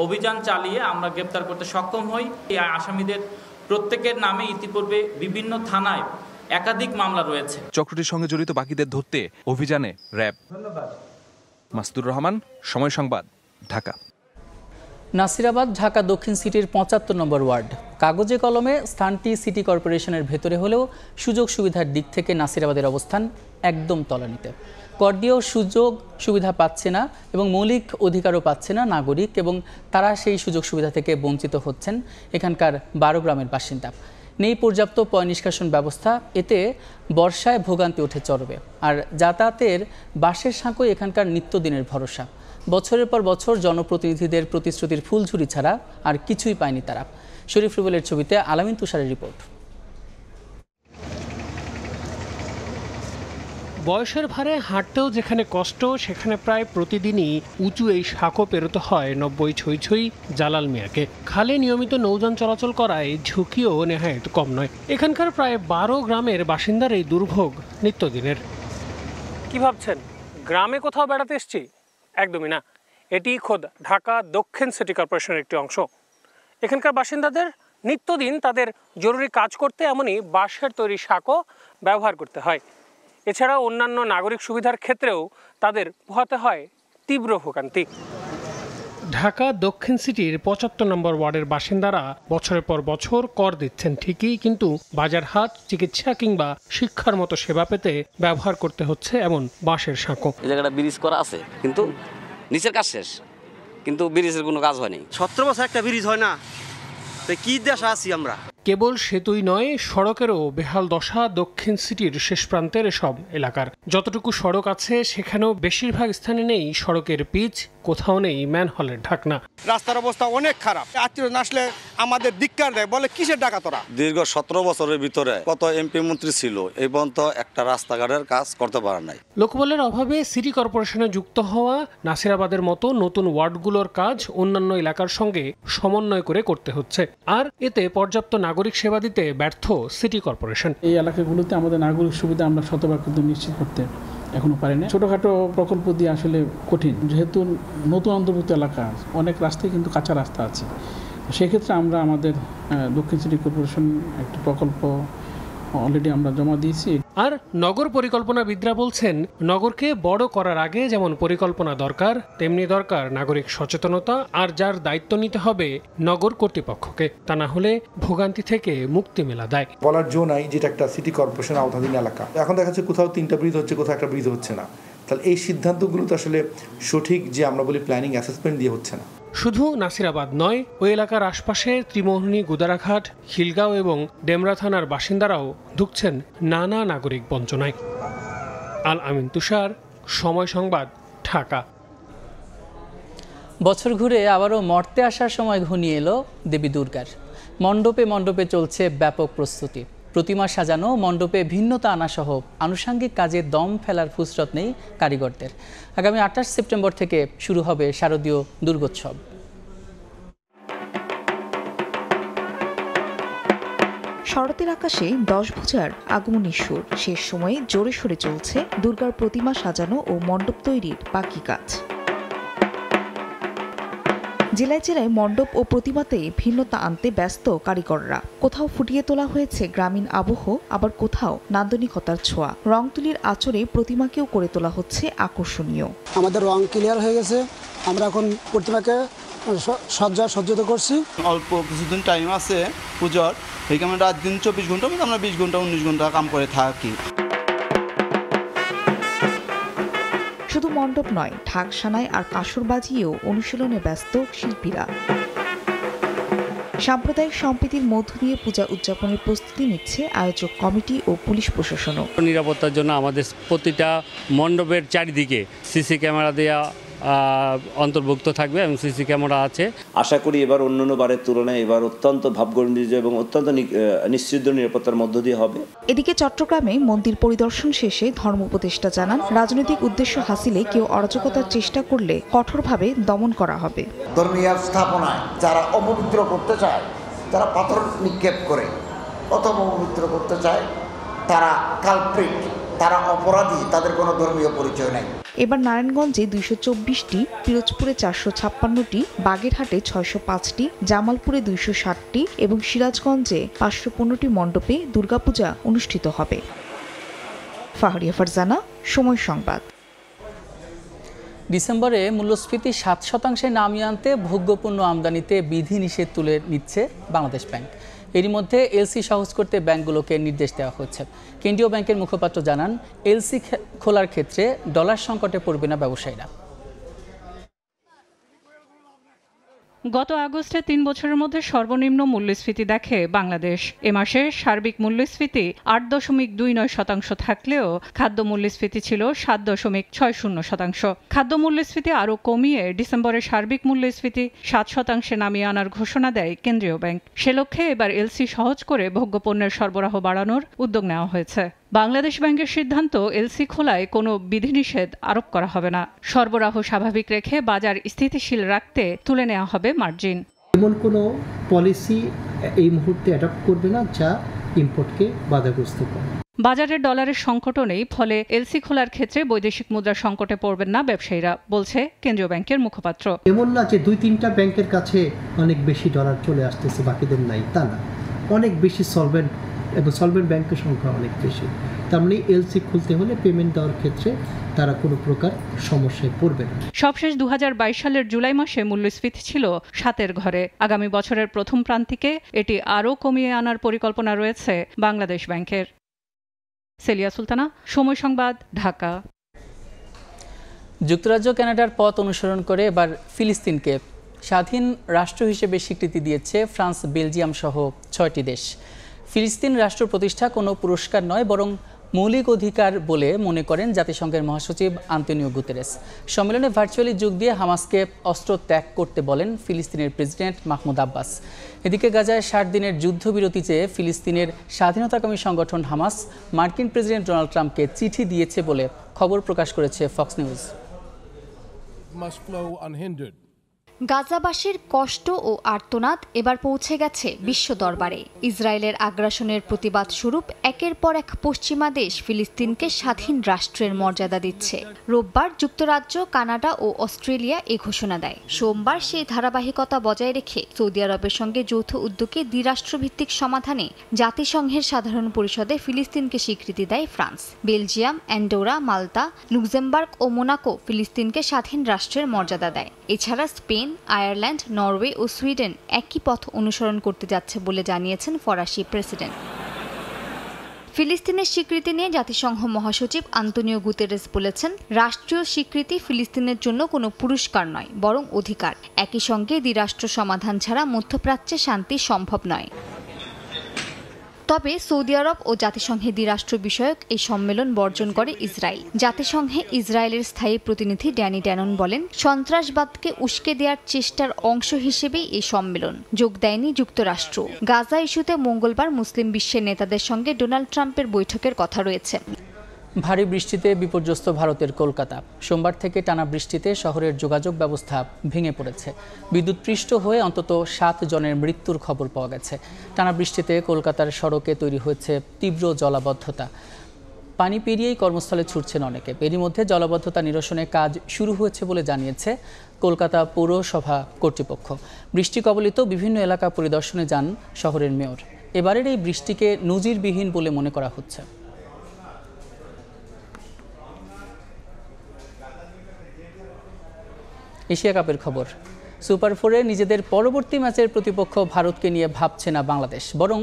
অভিযান চালিয়ে আমরা গ্রেপ্তার করতে সক্ষম হই। এই আসামিদের প্রত্যেকের নামে ইতিপূর্বে বিভিন্ন থানায় একাধিক মামলা রয়েছে। চক্রটির সঙ্গে জড়িত বাকিদের ধরতে অভিযানে র্যাব। মাসুদুর রহমান, সময় সংবাদ, ঢাকা। নাসিরাবাদ ঢাকা দক্ষিণ সিটির 75 নম্বর ওয়ার্ড। কাগজে কলমে স্থানটি সিটি কর্পোরেশনের ভেতরে হলেও সুযোগ সুবিধার দিক থেকে নাসিরাবাদের অবস্থান একদম তলানিতে। কর দিয়েও সুযোগ সুবিধা পাচ্ছে না এবং মৌলিক অধিকারও পাচ্ছে না নাগরিক, এবং তারা সেই সুযোগ সুবিধা থেকে বঞ্চিত হচ্ছেন এখানকার 12 গ্রামের বাসিন্দা। নেই পর্যাপ্ত পয় নিষ্কাশন ব্যবস্থা, এতে বর্ষায় ভোগান্তি ওঠে চরবে। আর যাতায়াতের বাসের সাঁকোই এখানকার নিত্যদিনের ভরসা। বছরের পর বছর জনপ্রতিনিধিদের প্রতিশ্রুতির ফুলঝুরি ছাড়া আর কিছুই পায়নি তারা। শরীফ রুবেলের ছবিতে আলামিন তুষারের রিপোর্ট। বয়সের ভারে হাঁটতেও যেখানে কষ্ট, সেখানে প্রায় প্রতিদিনই উঁচু এই সাঁকো পেরোতে হয় 90 ছই ছই জালাল মিয়াকে। খালে নিয়মিত নৌযান চলাচল করায় ঝুঁকিও নেহায়েত কম নয়। এখানকার প্রায় 12 গ্রামের বাসিন্দার এই দুর্ভোগ নিত্যদিনের। কি ভাবছেন, গ্রামে কোথাও বেড়াতে এসছি? একদমই না, এটি খোদ ঢাকা দক্ষিণ সিটি কর্পোরেশনের একটি অংশ। এখানকার বাসিন্দাদের নিত্যদিন তাদের জরুরি কাজ করতে এমনই বাঁশের তৈরি সাঁকো ব্যবহার করতে হয়। এছাড়া অন্যান্য নাগরিক সুবিধার ক্ষেত্রেও তাদের পোহাতে হয় তীব্র ভোগান্তি। ঢাকা দক্ষিণ সিটির 75 নম্বর ওয়ার্ডের বাসিন্দারা বছরের পর বছর কর দিচ্ছেন ঠিকই, কিন্তু বাজার হাট, চিকিৎসা কিংবা শিক্ষার মতো সেবা পেতে ব্যবহার করতে হচ্ছে এমন বাঁশের সাঁকো। এই জায়গাটা ব্রিজ করা আছে, কিন্তু নিচের কাজ শেষ, কিন্তু ব্রিজের কোনো কাজ হয়নি। 17 বছর একটা ব্রিজ হয় না, কি দেশে আছি আমরা। কেবল সেতুই নয়, সড়কেরও বেহাল দশা দক্ষিণ সিটির শেষ প্রান্তের সব এলাকার। যতটুকু সড়ক আছে সেখানেও বেশিরভাগ স্থানে নেই সড়কের পিচ, কোথাও নেই ম্যানহোলের ঢাকনা। রাস্তার অবস্থা অনেক খারাপ। আত্মীয় আসলে আমাদের ধিক্কার দেয়, বলে কিসের টাকা তোরা। দীর্ঘ 17 বছরের ভিতরে কত এমপি মন্ত্রী ছিল, এই পর্যন্ত একটা রাস্তাঘাটের কাজ করতে পারে নাই। লোকবলের অভাবে সিটি কর্পোরেশনে যুক্ত হওয়া নাসিরাবাদের মতো নতুন ওয়ার্ডগুলোর কাজ অন্যান্য এলাকার সঙ্গে সমন্বয় করে করতে হচ্ছে, আর এতে পর্যাপ্ত নাগরিক সেবা দিতে ব্যর্থ সিটি কর্পোরেশন। এই এলাকাগুলোতে আমাদের নাগরিক সুবিধা আমরা শতভাগ কিন্তু নিশ্চিত করতে এখনো পারি না। ছোটোখাটো প্রকল্প দিয়ে আসলে কঠিন, যেহেতু নতুন অন্তর্ভুক্ত এলাকা, অনেক রাস্তায় কিন্তু কাঁচা রাস্তা আছে। সেক্ষেত্রে আমরা আমাদের দক্ষিণ সিটি কর্পোরেশন একটা প্রকল্প অলরেডি আমরা জমা দিয়েছি। আর নগর পরিকল্পনাবিদরা বলছেন, নগরকে বড় করার আগে যেমন পরিকল্পনা দরকার, তেমনি দরকার নাগরিক সচেতনতা, আর যার দায়িত্ব নিতে হবে নগর কর্তৃপক্ষকে। তা না হলে ভোগান্তি থেকে মুক্তি মেলা দেয়। বলার জো নাই, যেটা একটা সিটি কর্পোরেশন আওতাধীন এলাকা। এখন দেখা যাচ্ছে কোথাও 3টা ব্রিজ হচ্ছে, কোথাও একটা ব্রিজ হচ্ছে না। তাহলে এই সিদ্ধান্তগুলো তো আসলে সঠিক যে আমরা বলি প্ল্যানিং অ্যাসেসমেন্ট দিয়ে হচ্ছে না। শুধু নাসিরাবাদ নয়, ওই এলাকার আশপাশে ত্রিমোহনী, গুদারাঘাট, খিলগাঁও এবং ডেমরা থানার বাসিন্দারাও ঢুকছেন নানা নাগরিক বঞ্চনায়। আল আমিন তুষার, সময় সংবাদ, ঢাকা। বছর ঘুরে আবারও মর্তে আসার সময় ঘনিয়ে এলো দেবী দুর্গার। মণ্ডপে মণ্ডপে চলছে ব্যাপক প্রস্তুতি। প্রতিমা সাজানো, মণ্ডপে ভিন্নতা আনাসহ আনুষঙ্গিক কাজে দম ফেলার ফুসরত নেই কারিগরদের। আগামী 28 সেপ্টেম্বর থেকে শুরু হবে শারদীয় দুর্গোৎসব। শরতের আকাশে 10 ভুজার আগমনী সুর। শেষ সময়ে জোরে সোরে চলছে দুর্গার প্রতিমা সাজানো ও মণ্ডপ তৈরির বাকি কাজ। জেলায় জেলায় মণ্ডপ ও প্রতিমাতে ভিন্নতা আনতে ব্যস্ত কারিগররা। কোথাও ফুটিয়ে তোলা হয়েছে গ্রামীণ আবহ, আবার কোথাও নান্দনিকতার ছোঁয়া। রং তুলির আঁচড়ে প্রতিমাকেও করে তোলা হচ্ছে আকর্ষণীয়। আমাদের রং ক্লিয়ার হয়ে গেছে, আমরা এখন প্রতিমাকে সজ্জিত করছি। অল্প কিছুদিন টাইম আছে পুজোর, এইখানে রাত দিন 24 ঘন্টা, আমরা 20 ঘন্টা 19 ঘন্টা কাম করে থাকি। শুধু মণ্ডপ নয়, ঢাক সানাই আর কাসর বাজিয়েও অনুশীলনে ব্যস্ত শিল্পীরা। সাম্প্রদায়িক সম্প্রীতির মধ্য দিয়ে পূজা উদযাপনের প্রস্তুতি নিচ্ছে আয়োজক কমিটি ও পুলিশ প্রশাসনও। নিরাপত্তার জন্য আমাদের প্রতিটা মণ্ডপের চারিদিকে সিসি ক্যামেরা দেওয়া অন্তর্ভুক্ত থাকবে এবং সিসি ক্যামেরা আছে। আশা করি এবার অন্যান্য বারের তুলনায় এবার অত্যন্ত ভাবগম্ভীর্য এবং অত্যন্ত নিশ্চিত নিরাপত্তার মধ্য দিয়ে হবে। এদিকে চট্টগ্রামে মন্দির পরিদর্শন শেষে ধর্ম উপদেষ্টা জানান, রাজনৈতিক উদ্দেশ্য হাসিলে কেউ অরাজকতার চেষ্টা করলে কঠোরভাবে দমন করা হবে। ধর্মীয় স্থাপনায় যারা অপবিত্র করতে চায়, যারা পাথর নিক্ষেপ করে অথবা অপবিত্র করতে চায়, তারা কালপ্রিট, তারা অপরাধী, তাদের কোনো ধর্মীয় পরিচয় নেই। এবার নারায়ণগঞ্জে 224টি, পিরোজপুরে 456টি, বাগেরহাটে 605টি, জামালপুরে 260টি এবং সিরাজগঞ্জে 515টি মণ্ডপে দুর্গাপূজা অনুষ্ঠিত হবে। ফাহরিয়া ফারজানা, সময় সংবাদ। ডিসেম্বরে মূল্যস্ফীতি 7% নামিয়ে আনতে ভোগ্যপণ্য আমদানিতে বিধিনিষেধ তুলে নিচ্ছে বাংলাদেশ ব্যাংক। এরই মধ্যে এলসি সহজ করতে ব্যাংকগুলোকে নির্দেশ দেওয়া হচ্ছে। কেন্দ্রীয় ব্যাংকের মুখপাত্র জানান, এলসি খোলার ক্ষেত্রে ডলার সংকটে পড়বে না ব্যবসায়ীরা। গত আগস্টে 3 বছরের মধ্যে সর্বনিম্ন মূল্যস্ফীতি দেখে বাংলাদেশ। এ মাসে সার্বিক মূল্যস্ফীতি 8.29% থাকলেও খাদ্য মূল্যস্ফীতি ছিল 7.60%। খাদ্য মূল্যস্ফীতি আরও কমিয়ে ডিসেম্বরে সার্বিক মূল্যস্ফীতি 7% নামিয়ে আনার ঘোষণা দেয় কেন্দ্রীয় ব্যাংক। সে লক্ষ্যে এবার এলসি সহজ করে ভোগ্যপণ্যের সরবরাহ বাড়ানোর উদ্যোগ নেওয়া হয়েছে। বাংলাদেশ ব্যাংকের সিদ্ধান্ত, এলসি খোলায় কোনো বিধিনিষেধ আরোপ করা হবে না। সরবরাহ স্বাভাবিক রেখে বাজার স্থিতিশীল রাখতে তুলে নেওয়া হবে মার্জিন। এমন কোনো পলিসি এই মুহূর্তে অ্যাডপ্ট করবে না যা ইম্পোর্টকে বাধাগ্রস্ত করে। বাজারে ডলারের সংকটও নেই, ফলে এলসি খোলার ক্ষেত্রে বৈদেশিক মুদ্রার সংকটে পড়বেন না ব্যবসায়ীরা, বলছে কেন্দ্রীয় ব্যাংকের মুখপাত্র। এমন না যে 2-3টা ব্যাংকের কাছে অনেক বেশি ডলার চলে আসতেছে, বাকিদের নাই, তা না। অনেক বেশি সলভেন্ট এবং সলভেন্ট ব্যাংকের সংখ্যা অনেক বেশি। তার মানে এলসি খুলতে হলে পেমেন্ট দেওয়ার ক্ষেত্রে তারা কোনো প্রকার সমস্যায় পড়বে না। সবশেষ 2022 সালের জুলাই মাসে মূল্যস্ফীতি ছিল 7-এর ঘরে। আগামী বছরের প্রথম প্রান্তিকে এটি আরও কমিয়ে আনার পরিকল্পনা রয়েছে বাংলাদেশ ব্যাংকের। সেলিয়া সুলতানা, সময় সংবাদ, ঢাকা। যুক্তরাজ্য কানাডার পথ অনুসরণ করে এবার ফিলিস্তিনকে স্বাধীন রাষ্ট্র হিসেবে স্বীকৃতি দিয়েছে ফ্রান্স, বেলজিয়াম সহ 6টি দেশ। ফিলিস্তিন রাষ্ট্র প্রতিষ্ঠা কোনো পুরস্কার নয়, বরং মৌলিক অধিকার বলে মনে করেন জাতিসংঘের মহাসচিব আন্তোনিও গুতেরেস। সম্মেলনে ভার্চুয়ালি যোগ দিয়ে হামাসকে অস্ত্র ত্যাগ করতে বলেন ফিলিস্তিনের প্রেসিডেন্ট মাহমুদ আব্বাস। এদিকে গাজায় 60 দিনের যুদ্ধবিরতি চেয়ে ফিলিস্তিনের স্বাধীনতাকামী সংগঠন হামাস মার্কিন প্রেসিডেন্ট ডোনাল্ড ট্রাম্পকে চিঠি দিয়েছে বলে খবর প্রকাশ করেছে ফক্স নিউজ। গাজাবাসীর কষ্ট ও আর্তনাদ এবার পৌঁছে গেছে বিশ্ব দরবারে। ইসরায়েলের আগ্রাসনের প্রতিবাদ স্বরূপ একের পর এক পশ্চিমা দেশ ফিলিস্তিনকে স্বাধীন রাষ্ট্রের মর্যাদা দিচ্ছে। রোববার যুক্তরাজ্য, কানাডা ও অস্ট্রেলিয়া এ ঘোষণা দেয়। সোমবার সেই ধারাবাহিকতা বজায় রেখে সৌদি আরবের সঙ্গে যৌথ উদ্যোগে দ্বিরাষ্ট্রভিত্তিক সমাধানে জাতিসংঘের সাধারণ পরিষদে ফিলিস্তিনকে স্বীকৃতি দেয় ফ্রান্স। বেলজিয়াম, অ্যান্ডোরা, মাল্টা, লুক্সেমবার্গ ও মোনাকো ফিলিস্তিনকে স্বাধীন রাষ্ট্রের মর্যাদা দেয়। এছাড়া স্পেন, আয়ারল্যান্ড, নরওয়ে ও সুইডেন একই পথ অনুসরণ করতে যাচ্ছে বলে জানিয়েছেন ফরাসি প্রেসিডেন্ট। ফিলিস্তিনের স্বীকৃতি নিয়ে জাতিসংঘ মহাসচিব আন্তোনিও গুতেরেস বলেছেন, রাষ্ট্রীয় স্বীকৃতি ফিলিস্তিনের জন্য কোনো পুরস্কার নয়, বরং অধিকার। একই সঙ্গে দ্বিরাষ্ট্র সমাধান ছাড়া মধ্যপ্রাচ্যে শান্তি সম্ভব নয়। তবে সৌদি আরব ও জাতিসংঘের দ্বিরাষ্ট্র বিষয়ক এই সম্মেলন বর্জন করে ইসরায়েল। জাতিসংঘে ইসরায়েলের স্থায়ী প্রতিনিধি ড্যানি ড্যানন বলেন, সন্ত্রাসবাদকে উস্কে দেওয়ার চেষ্টার অংশ হিসেবেই এই সম্মেলন। যোগ দেয়নি যুক্তরাষ্ট্র। গাজা ইস্যুতে মঙ্গলবার মুসলিম বিশ্বের নেতাদের সঙ্গে ডোনাল্ড ট্রাম্পের বৈঠকের কথা রয়েছে। ভারী বৃষ্টিতে বিপর্যস্ত ভারতের কলকাতা। সোমবার থেকে টানা বৃষ্টিতে শহরের যোগাযোগ ব্যবস্থা ভেঙে পড়েছে। বিদ্যুৎপৃষ্ট হয়ে অন্তত 7 জনের মৃত্যুর খবর পাওয়া গেছে। টানা বৃষ্টিতে কলকাতার সড়কে তৈরি হয়েছে তীব্র জলাবদ্ধতা। পানি পেরিয়েই কর্মস্থলে ছুটছেন অনেকে। এরই মধ্যে জলাবদ্ধতা নিরসনে কাজ শুরু হয়েছে বলে জানিয়েছে কলকাতা পৌরসভা কর্তৃপক্ষ। বৃষ্টি কবলিত বিভিন্ন এলাকা পরিদর্শনে যান শহরের মেয়র। এবারের এই বৃষ্টিকে নজিরবিহীন বলে মনে করা হচ্ছে। এশিয়া কাপের খবর। সুপার 4-এ নিজেদের পরবর্তী ম্যাচের প্রতিপক্ষ ভারতকে নিয়ে ভাবছে না বাংলাদেশ, বরং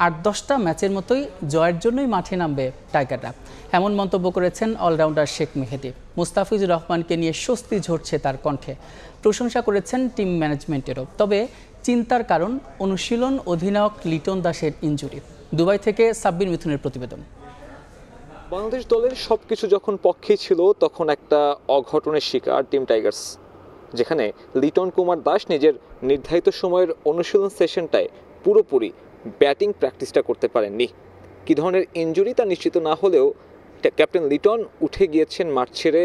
8-10টা ম্যাচের মতোই জয়ের জন্যই মাঠে নামবে টাইগাররা। এমন মন্তব্য করেছেন অলরাউন্ডার শেখ মেহেদী। মুস্তাফিজুর রহমানকে নিয়ে স্বস্তি ঝরছে তার কণ্ঠে। প্রশংসা করেছেন টিম ম্যানেজমেন্টেরও। তবে চিন্তার কারণ অনুশীলন অধিনায়ক লিটন দাসের ইনজুরি। দুবাই থেকে সাব্বির মিথুনের প্রতিবেদন। বাংলাদেশ দলের সবকিছু যখন পক্ষেই ছিল তখন একটা অঘটনের শিকার টিম টাইগার্স, যেখানে লিটন কুমার দাস নিজের নির্ধারিত সময়ের অনুশীলন সেশনটায় পুরোপুরি ব্যাটিং প্র্যাকটিসটা করতে পারেননি। কী ধরনের ইনজুরি তা নিশ্চিত না হলেও ক্যাপ্টেন লিটন উঠে গিয়েছেন মাঠ ছেড়ে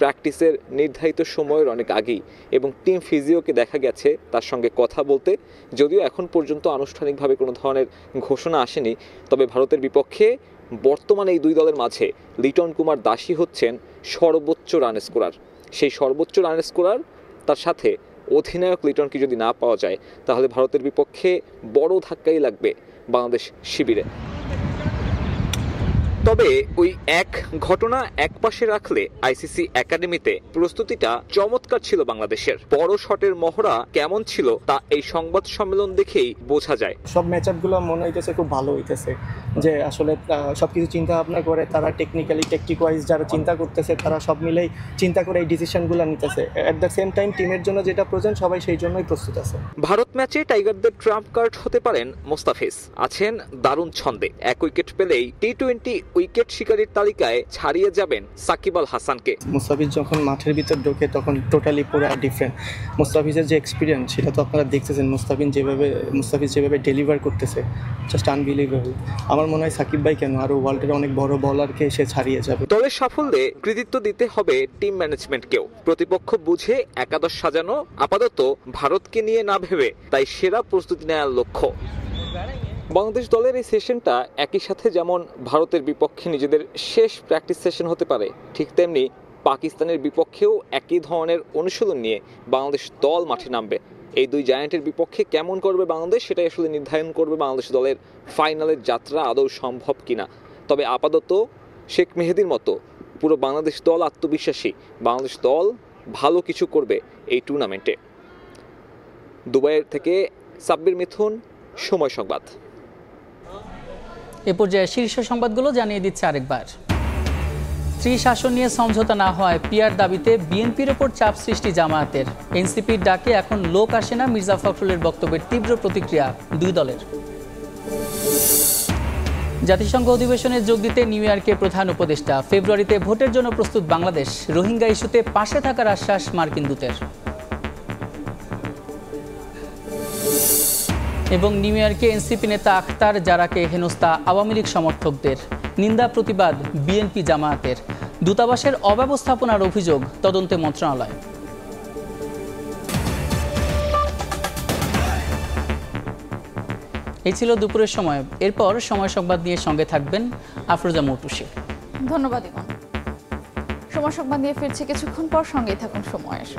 প্র্যাকটিসের নির্ধারিত সময়ের অনেক আগেই, এবং টিম ফিজিওকে দেখা গেছে তার সঙ্গে কথা বলতে। যদিও এখন পর্যন্ত আনুষ্ঠানিকভাবে কোনো ধরনের ঘোষণা আসেনি, তবে ভারতের বিপক্ষে বর্তমানে এই দুই দলের মাঝে লিটন কুমার দাসই হচ্ছেন সর্বোচ্চ রান স্কোরার। সেই সর্বোচ্চ রান স্কোরার তার সাথে অধিনায়ক লিটনকে যদি না পাওয়া যায় তাহলে ভারতের বিপক্ষে বড় ধাক্কাই লাগবে বাংলাদেশ শিবিরে। তবে ওই এক ঘটনা একপাশে রাখলে আইসিসি একাডেমিতে প্রস্তুতিটা চমৎকার ছিল বাংলাদেশের। বড় শটের মহড়া কেমন ছিল তা এই সংবাদ সম্মেলন দেখেই বোঝা যায়। সব ম্যাচআপগুলো মনে হইতেছে খুব ভালো হইতেছে, যে আসলে সবকিছু চিন্তা ভাবনা করে তারা টেকনিক্যালি টেকটিক ওয়াইজ যারা চিন্তা করতেছে তারা সব মিলেই চিন্তা করে এই ডিসিশনগুলো নিতেছে। অ্যাট দ্য সেম টাইম টিমের জন্য যেটা প্রয়োজন সবাই সেই জন্যই প্রস্তুত আছে। ভারত ম্যাচে টাইগারদের ট্রাম্প কার্ড হতে পারেন মোস্তাফিজ, আছেন দারুণ ছন্দে। এক উইকেট পেলেই টি-20 উইকেট শিকারীর তালিকায় ছাড়িয়ে যাবেন সাকিব আল হাসানকে। মুস্তাফিজ যখন মাঠের ভিতর ঢোকে তখন টোটালি পুরো ডিফারেন্ট। মুস্তাফিজের যে এক্সপিরিয়েন্স সেটা তো আপনারা দেখতেছেন, মুস্তাফিজ যেভাবে ডেলিভার করতেছে জাস্ট আনবিলিভেবল। আমার মনে হয় সাকিব ভাই কেন আরও ওয়ার্ল্ডের অনেক বড় বলারকে সে ছাড়িয়ে যাবে। দলের সাফল্যে কৃতিত্ব দিতে হবে টিম ম্যানেজমেন্টকেও। প্রতিপক্ষ বুঝে একাদশ সাজানো, আপাতত ভারতকে নিয়ে না ভেবে তাই সেরা প্রস্তুতি নেওয়ার লক্ষ্য। বাংলাদেশ দলের এই সেশনটা একই সাথে যেমন ভারতের বিপক্ষে নিজেদের শেষ প্র্যাকটিস সেশন হতে পারে, ঠিক তেমনি পাকিস্তানের বিপক্ষেও একই ধরনের অনুশীলন নিয়ে বাংলাদেশ দল মাঠে নামবে। এই দুই জায়ান্টের বিপক্ষে কেমন করবে বাংলাদেশ সেটাই আসলে নির্ধারণ করবে বাংলাদেশ দলের ফাইনালের যাত্রা আদৌ সম্ভব কিনা। তবে আপাতত শেখ মেহেদীর মতো পুরো বাংলাদেশ দল আত্মবিশ্বাসী, বাংলাদেশ দল ভালো কিছু করবে এই টুর্নামেন্টে। দুবাইয়ের থেকে সাব্বির মিথুন, সময় সংবাদ। এ পর্যায়ে শীর্ষ সংবাদগুলো জানিয়ে দিচ্ছে আরেকবার। 30 আসন নিয়ে সমঝোতা না হয় পিআর দাবিতে বিএনপির ওপর চাপ সৃষ্টি জামায়াতের। এনসিপির ডাকে এখন লোক আসে না, মির্জা ফখরুলের বক্তব্যের তীব্র প্রতিক্রিয়া দুই দলের। জাতিসংঘ অধিবেশনে যোগ দিতে নিউ ইয়র্কে প্রধান উপদেষ্টা। ফেব্রুয়ারিতে ভোটের জন্য প্রস্তুত বাংলাদেশ। রোহিঙ্গা ইস্যুতে পাশে থাকার আশ্বাস মার্কিন দূতের। এবং নিউ ইয়র্কে এনসিপি নেতা আখতার জারাকে হেনস্থা আওয়ামী লীগ সমর্থকদের। নিন্দা প্রতিবাদ বিএনপি জামায়াতের। দূতাবাসের অব্যবস্থাপনার অভিযোগ তদন্তে মন্ত্রণালয়। এই ছিল দুপুরের সময়। এরপর সময় সংবাদ নিয়ে সঙ্গে থাকবেন আফরোজা মৌটুসী। ধন্যবাদ ইমন। সময় সংবাদ নিয়ে ফিরছে কিছুক্ষণ পর, সঙ্গেই থাকুন সময়ের।